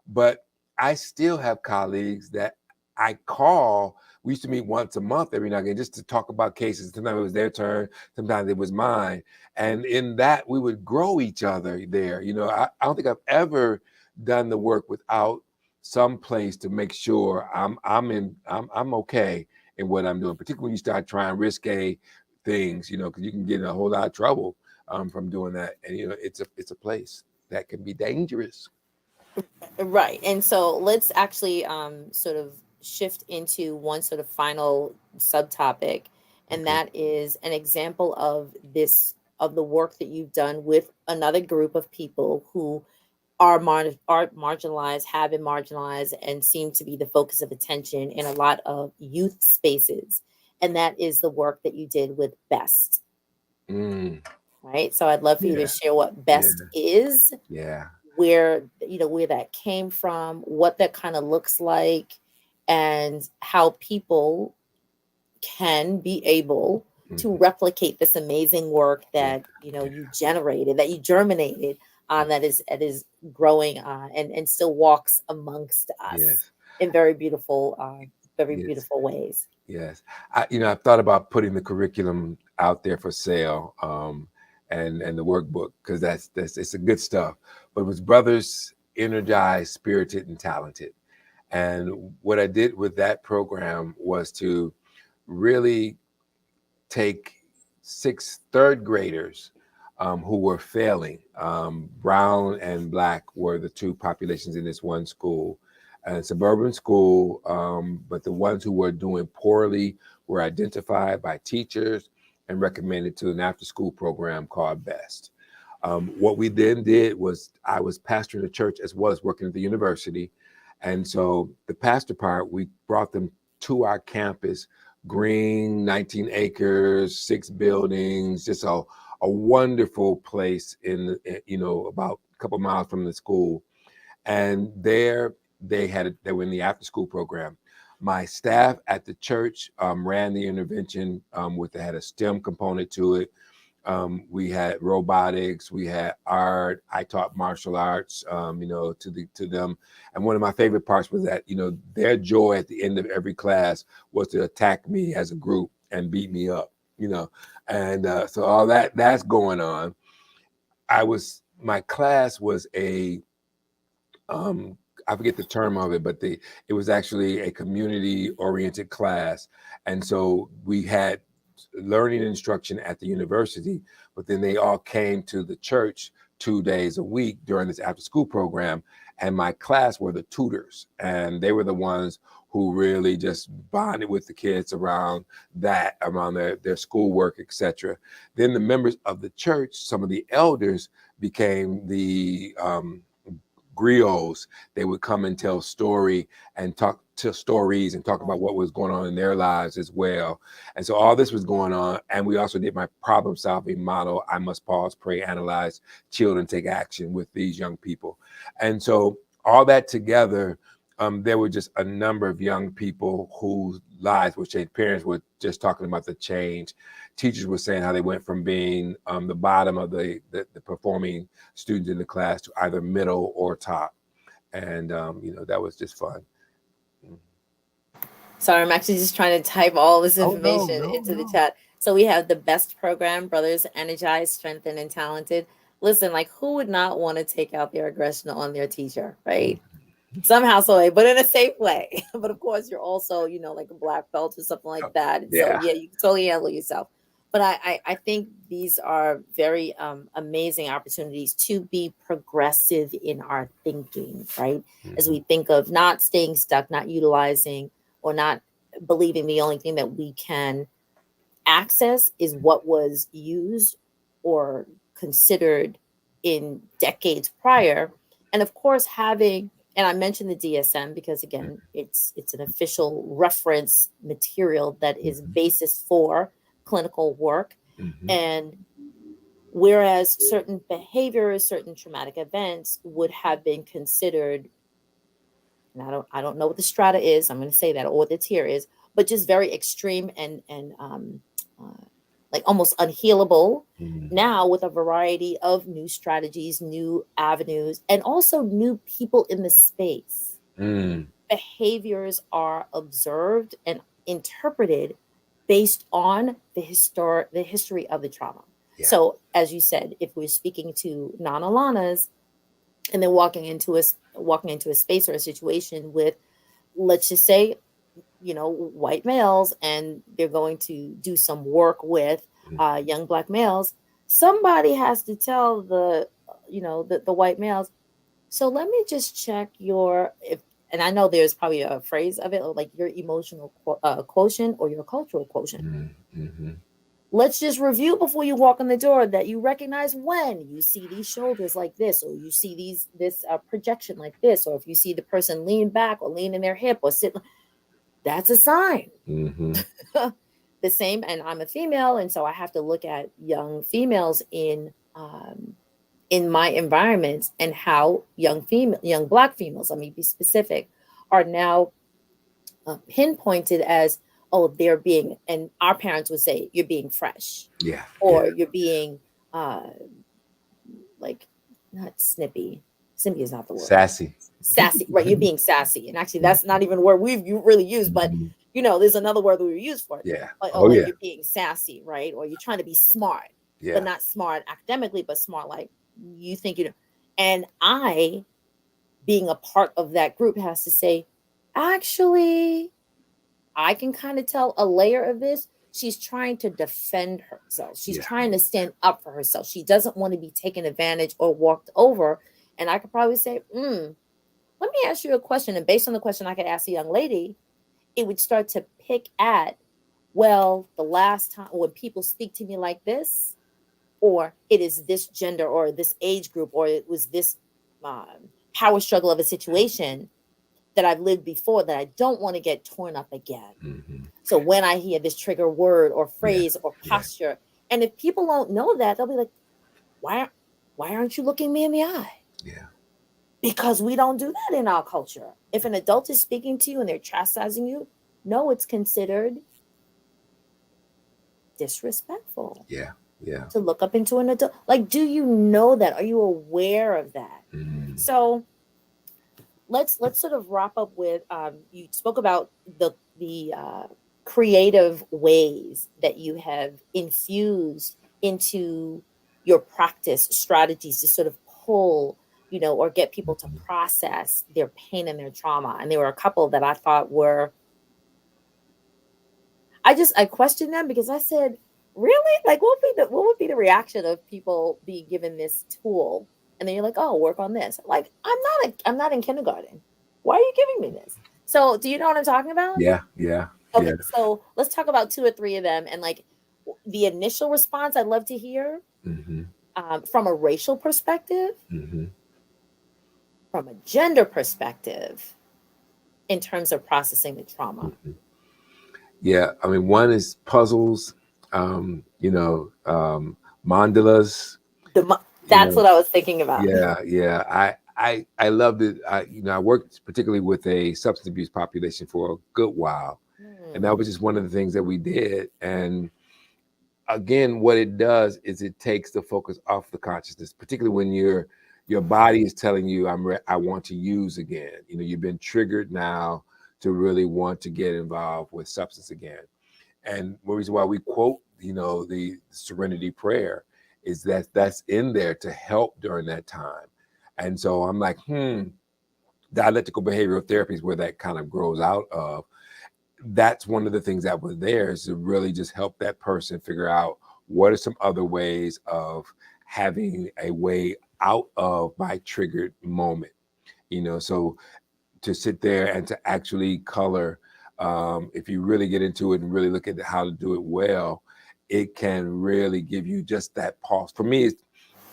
but I still have colleagues that I call. We used to meet once a month every now and again just to talk about cases. Sometimes it was their turn, sometimes it was mine. And in that, we would grow each other there. I don't think I've ever done the work without some place to make sure I'm okay in what I'm doing, particularly when you start trying risque things, because you can get in a whole lot of trouble from doing that. And it's a place that can be dangerous. Right. And so let's actually sort of shift into one sort of final subtopic, and Okay. that is an example of of the work that you've done with another group of people who are marginalized, have been marginalized, and seem to be the focus of attention in a lot of youth spaces. And that is the work that you did with BEST. Mm, Right. So I'd love for you to yeah, share what yeah, BEST is, yeah. where that came from, what that kind of looks like, and how people can be able to Mhm. replicate this amazing work Yeah. that Yeah. you generated, that you germinated, Mm. that is growing and still walks amongst us Yes. in very Yes. beautiful ways. Yes. I've thought about putting the curriculum out there for sale, and the workbook, because that's it's a good stuff. But it was brothers energized, spirited, and talented. And what I did with that program was to really take six third graders who were failing. Brown and black were the two populations in this one school, a suburban school, but the ones who were doing poorly were identified by teachers and recommended to an after school program called BEST. What we then did was I was pastoring the church as well as working at the university. And so the pastor part, we brought them to our campus, green, 19 acres, 6 buildings, just a wonderful place about a couple miles from the school. And there they were in the after school program. My staff at the church ran the intervention had a STEM component to it. We had robotics, we had art. I taught martial arts, to them. And one of my favorite parts was that, their joy at the end of every class was to attack me as a group and beat me up, And so all that's going on. My class was um, I forget the term of it, but it was actually a community oriented class. And so we had learning instruction at the university, but then they all came to the church 2 days a week during this after school program. And my class were the tutors, and they were the ones who really just bonded with the kids around their schoolwork, etc. Then the members of the church, some of the elders, became the griots. They would come and tell stories and talk about what was going on in their lives as well. And so all this was going on. And we also did my problem solving model. I must pause, pray, analyze, chill, and take action with these young people. And so all that together, there were just a number of young people whose lives were changed. Parents were just talking about the change. Teachers were saying how they went from being the bottom of the performing students in the class to either middle or top. And, that was just fun. Mm. Sorry, I'm actually just trying to type all this Oh, no, information no, into the no. chat. So we have the best program, Brothers Energized, Strengthened, and Talented. Listen, like who would not want to take out their aggression on their teacher, right? Somehow, so way, but in a safe way. But of course, you're also, like a black belt or something like Oh, that. And so, yeah. yeah, you can totally handle yourself. But I think these are very amazing opportunities to be progressive in our thinking, right? As Mm-hmm. we think of not staying stuck, not utilizing, or not believing the only thing that we can access is what was used or considered in decades prior. And of course, and I mentioned the DSM because again, it's an official reference material that is Mm-hmm. basis for clinical work. Mm-hmm. And whereas certain behaviors, certain traumatic events would have been considered, and I don't know what the strata is. I'm going to say that, or what the tier is, but just very extreme and uh, like almost unhealable. Mm-hmm. Now with a variety of new strategies, new avenues, and also new people in the space, Mm. behaviors are observed and interpreted based on the history of the trauma. Yeah. So, as you said, if we're speaking to non-ALANAs and then walking into a space or a situation with, let's just say, white males, and they're going to do some work with young black males, somebody has to tell the white males, so let me just check your if and I know there's probably a phrase of it, like your emotional quotient or your cultural quotient. Mm-hmm. Let's just review before you walk in the door that you recognize when you see these shoulders like this, or you see this projection like this, or if you see the person lean back or lean in their hip or sit, that's a sign. Mm-hmm. The same, and I'm a female, and so I have to look at young females in my environments, and how young Black females, let me be specific, are now pinpointed as, oh, they're being, and our parents would say, you're being fresh, Yeah. Yeah. or you're being uh, like, not snippy. Snippy is not the word. Sassy. Sassy, right? You're being sassy, and actually, that's not even a word we've really used, but Mhm. there's another word that we use for it. Yeah. Like, oh, Oh like yeah. you're being sassy, right? Or you're trying to be smart, but Yeah. not smart academically, but smart like you think you know. And I, being a part of that group, has to say, actually, I can kind of tell a layer of this. She's trying to defend herself. She's Yeah. trying to stand up for herself. She doesn't want to be taken advantage or walked over. And I could probably say, let me ask you a question. And based on the question I could ask the young lady, it would start to pick at, well, the last time when people speak to me like this, or it is this gender or this age group, or it was this power struggle of a situation that I've lived before that I don't want to get torn up again. Hmm. So when I hear this trigger word or Yeah. phrase or Yeah. posture, and if people don't know that, they'll be like, why, why aren't you looking me in the eye? Yeah. Because we don't do that in our culture. If an adult is speaking to you and they're chastising you, no, it's considered disrespectful Yeah. Yeah. to look up into an adult. Like, do you know that? Are you aware of that? Mm. So let's sort of wrap up with, you spoke about the creative ways that you have infused into your practice strategies to sort of pull, or get people to Mhm. process their pain and their trauma. And there were a couple that I thought were, I questioned them because I said, really? Like, what would be the reaction of people being given this tool? And then you're like, oh, work on this. Like, I'm not in kindergarten. Why are you giving me this? So, do you know what I'm talking about? Yeah. Yeah. Okay, Yeah. so let's talk about two or three of them, and like the initial response I'd love to hear, Hmm. from a racial perspective, Hmm. from a gender perspective, in terms of processing the trauma. Hmm. Yeah. I mean, one is puzzles. Mandalas. The You That's know. what I was thinking about. Yeah. Yeah. I loved it. I worked particularly with a substance abuse population for a good while, and that Hmm. was just one of the things that we did. And again, what it does is it takes the focus off the consciousness, particularly when your body is telling you, I want to use again. You've been triggered now to really want to get involved with substance again. And the reason why we quote, the serenity prayer is that that's in there to help during that time. And so I'm like, dialectical behavioral therapy is where that kind of grows out of. That's one of the things that was there, is to really just help that person figure out what are some other ways of having a way out of my triggered moment. So to sit there and to actually color, if you really get into it and really look at how to do it well, it can really give you just that pause. For me,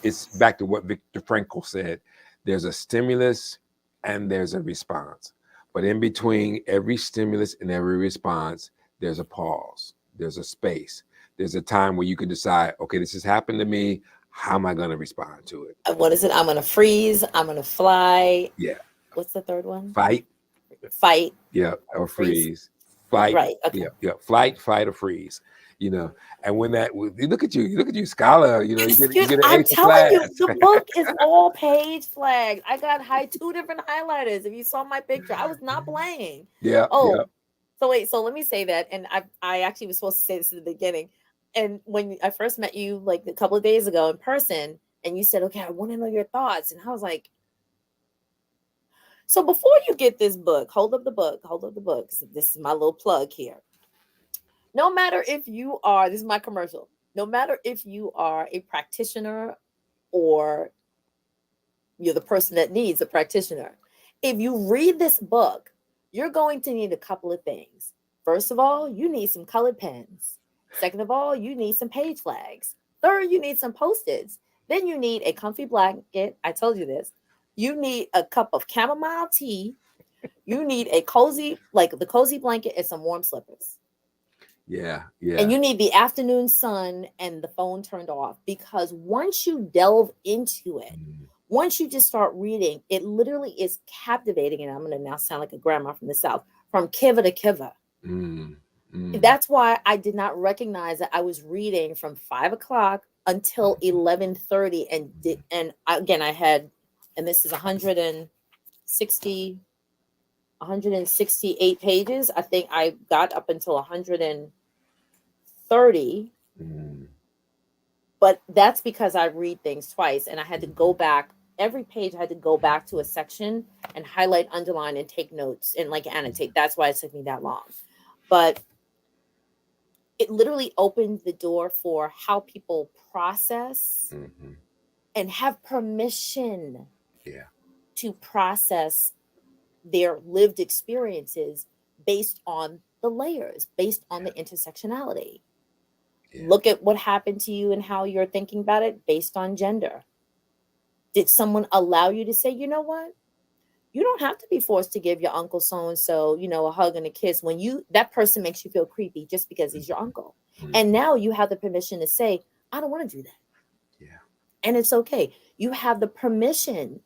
it's back to what Viktor Frankl said: there's a stimulus and there's a response, but in between every stimulus and every response, there's a pause, there's a space, there's a time where you can decide, okay, this has happened to me, how am I going to respond to it? What is it? I'm gonna freeze. I'm gonna fly. Yeah. What's the third one? Fight. Fight Yeah. Or or freeze. freeze. Flight. Right. Okay. Yeah. Yeah. Flight, fight, or freeze. you know and when that, you look at you, scholar, you Excuse me, get an I'm A for telling you, class. the book is all page flags. I got two different highlighters. If you saw my picture, I was not playing. Yeah. Oh, Yeah. so wait, so let me say that. And I actually was supposed to say this in the beginning. And when I first met you like a couple of days ago in person, and you said, okay, I want to know your thoughts. And I was like, so before you get this book, hold up the book, hold up the book. So this is my little plug here. No matter if you are, this is my commercial, no matter if you are a practitioner or you're the person that needs a practitioner, if you read this book, you're going to need a couple of things. First of all, you need some colored pens. Second of all, you need some page flags. Third, you need some post-its. Then you need a comfy blanket. I told you this. You need a cup of chamomile tea. You need a cozy, like the cozy blanket and some warm slippers. Yeah. And Yeah. you need the afternoon sun and the phone turned off, because once you delve into it, Mm, once you just start reading, it literally is captivating. And I'm going to now sound like a grandma from the South, from kiva to kiva. mm, mm, That's why I did not recognize that I was reading from 5 o'clock until mhm, 11:30, and mm, again I had, and this is 160 168 pages. I think I got up until 130, mm, but that's because I read things twice, and I had to go mhm, back. Every page I had to go back to a mhm, section and highlight, underline, and take notes and like mhm, annotate. That's why it took me that long. But it literally opened the door for how people process mhm. and have permission Yeah. to process their lived experiences based on the layers, based on Yeah. the intersectionality. Yeah. Look at what happened to you and how you're thinking about it based on gender. Did someone allow you to say, you know what? You don't have to be forced to give your uncle so and so, a hug and a kiss when you that person makes you feel creepy just because he's your Mhm, uncle. And mhm. now you have the permission to say, I don't want to do that. Yeah. And it's okay. You have the permission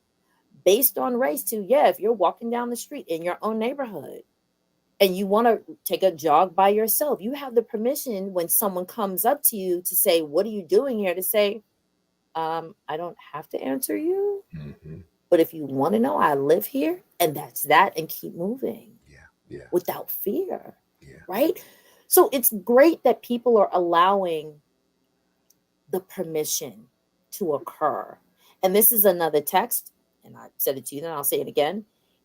based on race to, yeah, if you're walking down the street in your own neighborhood and you want to take a jog by yourself, you have the permission when someone comes up to you to say, what are you doing here? To say, I don't have to answer you. Mhm. But if you want to know, I live here, and that's that, and keep moving Yeah. Yeah. without fear, Yeah. right? So it's great that people are allowing the permission to occur. And this is another text, and I said it to you, and I'll say it again.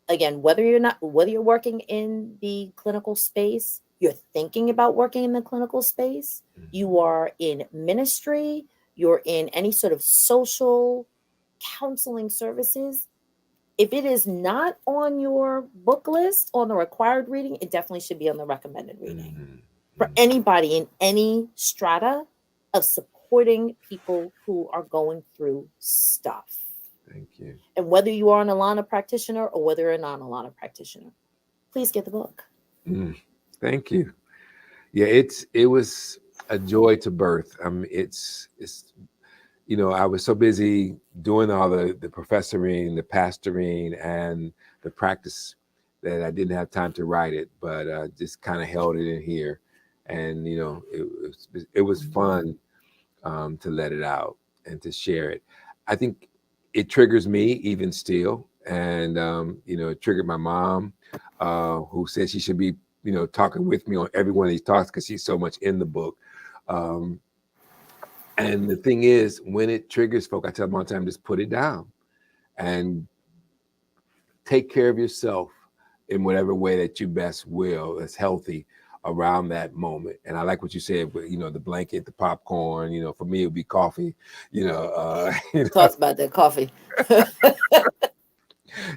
Again, whether you're working in the clinical space, you're thinking about working in the clinical space, Mhm, you are in ministry, you're in any sort of social counseling services. If it is not on your book list on the required reading, it definitely should be on the recommended reading mhm, for mhm. anybody in any strata of supporting people who are going through stuff. Thank you. And whether you are an Alana practitioner or whether you're a non Alana practitioner, please get the book. Mm, thank you. Yeah, it was a joy to birth. It's I was so busy doing all the professoring, the pastoring, and the practice that I didn't have time to write it, but just kind of held it in here, and it was fun to let it out and to share it. I think it triggers me even still, and it triggered my mom, who said she should be talking with me on every one of these talks because she's so much in the book. Um, and the thing is, when it triggers folk, I tell them all the time, just put it down and take care of yourself in whatever way that you best will, that's healthy around that moment. And I like what you said, but the blanket, the popcorn, for me, it would be coffee, you know, Talks about that coffee.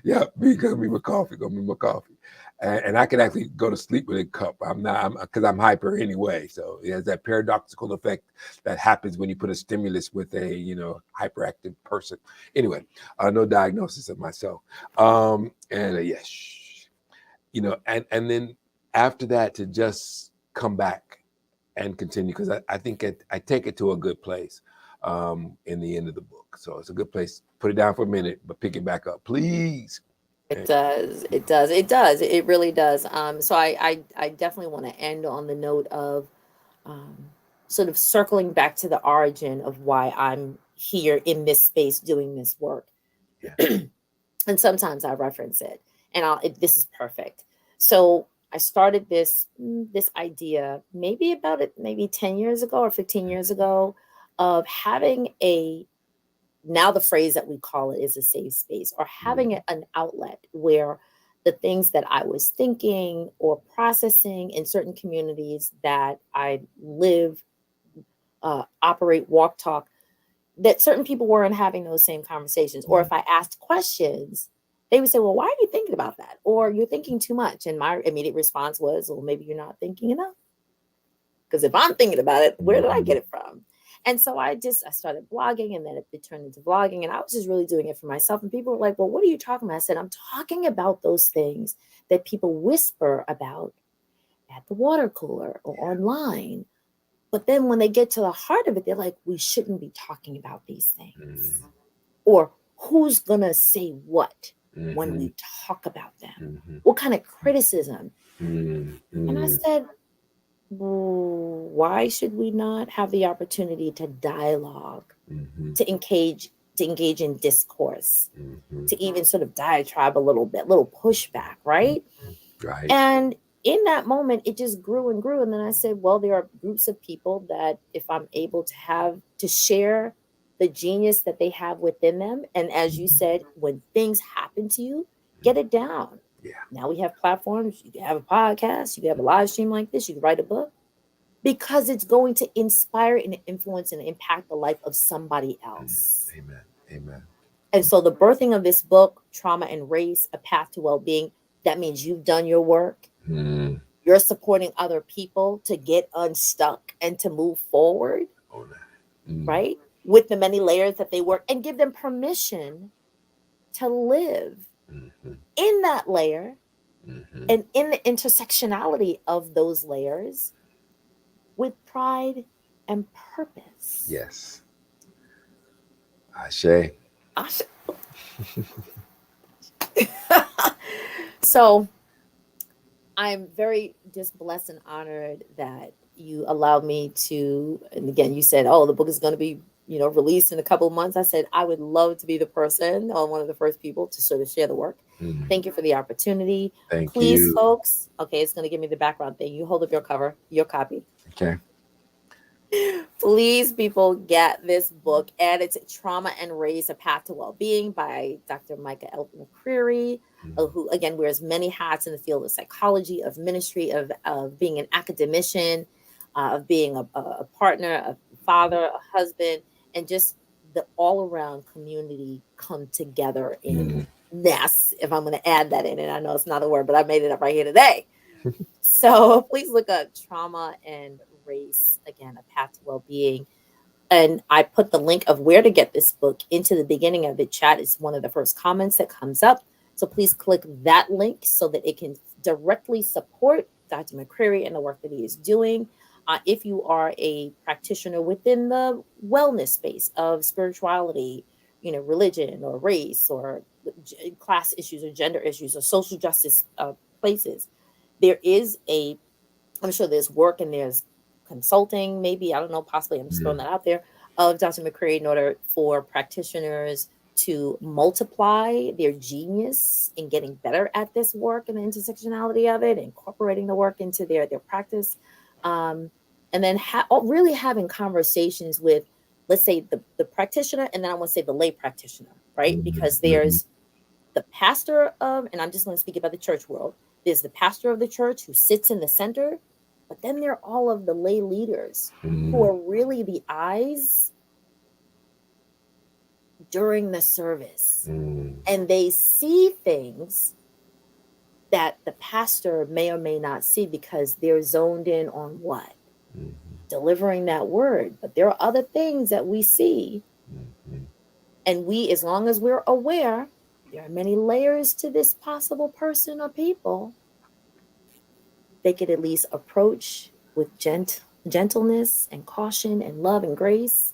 yeah, me with coffee, go me with coffee. And I can actually go to sleep with a cup. Because I'm hyper anyway. So it has that paradoxical effect that happens when you put a stimulus with a, hyperactive person. Anyway, no diagnosis of myself. And yes, and then after that to just come back and continue, because I think I take it to a good place in the end of the book. So it's a good place. Put it down for a minute, but pick it back up, please. It does. It does. It does. It really does. So I definitely want to end on the note of um, sort of circling back to the origin of why I'm here in this space doing this work. Yeah. And sometimes I reference it, and this is perfect. So I started this idea maybe about it maybe 10 years ago or 15 years ago of having a, now the phrase that we call it is a safe space, or Mm, having an outlet where the things that I was thinking or processing in certain communities that I live, operate, walk, talk, that certain people weren't having those same conversations. Or mm, if I asked questions, they would say, well, why are you thinking about that? Or you're thinking too much. And my immediate response was, well, maybe you're not thinking enough. Because if I'm thinking about it, where did I mhm, get it from? And so I started blogging, and then it turned into vlogging, and I was just really doing it for myself. And people were like, well, what are you talking about? I said, I'm talking about those things that people whisper about at the water cooler or online. But then when they get to the heart of it, they're like, we shouldn't be talking about these things. Mm, Or who's going to say what when mhm, we talk about them? mhm, What kind of criticism? mm, And I mm, said, well, why should we not have the opportunity to dialogue, mhm, to engage in discourse, mhm, to even sort of diatribe a little bit, little pushback, mhm. right? Right. And in that moment, it just grew and grew. And then I said, well, there are groups of people that if I'm able to have to share the genius that they have within them, and as you Mhm. said, when things happen to you, get it down. Yeah. Now we have platforms. You can have a podcast, you can have a live stream like this, you can write a book because it's going to inspire and influence and impact the life of somebody Mm. else. Amen. Amen. And so the birthing of this book, Trauma and Race, A Path to Wellbeing, that means you've done your work. Mm. You're supporting other people to get unstuck and to move forward, Oh, no. Mm. right? With the many layers that they work and give them permission to live Mhm, in that layer mhm. and in the intersectionality of those layers with pride and purpose. Yes. Ashe. So I'm very just blessed and honored that you allowed me to, and again, you said, oh, the book is going to be, released in a couple of months. I said, I would love to be the person or one of the first people to sort of share the work. Mm. Thank you for the opportunity. Thank Please, you. folks. Okay, it's going to give me the background thing. You hold up your cover, your copy. Okay. Please, people, get this book. And it's Trauma and Race, A Path to Wellbeing by Dr. Micah McCreary, Mm. who, again, wears many hats in the field of psychology, of ministry, of being an academician, of being a partner, a father, a husband, and just the all around community come together in Mm. ness, if I'm going to add that in. And I know it's not a word, but I made it up right here today. So please look up Trauma and Race, again, A Path to Wellbeing. And I put the link of where to get this book into the beginning of the chat. It's one of the first comments that comes up. So please click that link so that it can directly support Dr. McCreary and the work that he is doing. If you are a practitioner within the wellness space of spirituality, religion or race or class issues or gender issues or social justice places, there is I'm sure there's work and there's consulting, maybe, I don't know, possibly, I'm just throwing Mm. that out there, of Dr. McCreary in order for practitioners to multiply their genius in getting better at this work and the intersectionality of it, incorporating the work into their practice. Um, and then really having conversations with, let's say, the practitioner, and then I want to say the lay practitioner, right? Mhm, Because mhm, there's the pastor of, and I'm just going to speak about the church world, there's the pastor of the church who sits in the center, but then there are all of the lay leaders who mhm, are really the eyes during the service. mm, And they see things that the pastor may or may not see because they're zoned in on what? mhm, Delivering that word. But there are other things that we see. mhm. And we, as long as we're aware, there are many layers to this possible person or people, they could at least approach with gentleness and caution and love and grace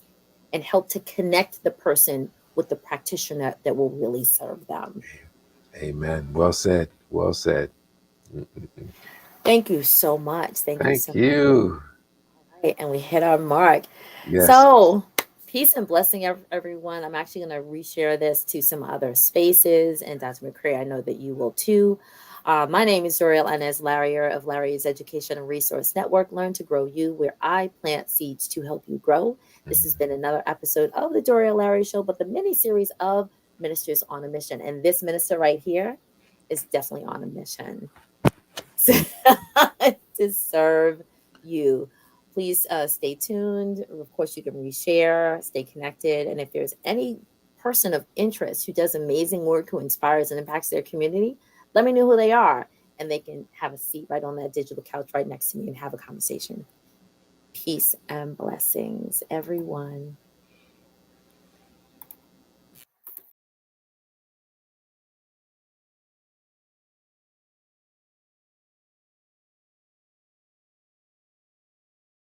and help to connect the person with the practitioner that will really serve them. Amen. Well said. Well said. Mm-mm-mm. Thank you so much. Thank you so Thank much. you. All right, and we hit our mark. Yes. So, peace and blessing, everyone. I'm actually going to reshare this to some other spaces. And Dr. McCray, I know that you will too. My name is Doriel Inez Larrier of Larry's Education and Resource Network, Learn to Grow You, where I plant seeds to help you grow. This has Mm. been another episode of the Doriel Larry Show, but the mini series of Ministers on a Mission. And this minister right here is definitely on a mission Mm. to serve you. Please stay tuned. Of course, you can reshare, stay connected. And if there's any person of interest who does amazing work, who inspires and impacts their community, let me know who they are. And they can have a seat right on that digital couch right next to me and have a conversation. Peace and blessings, everyone.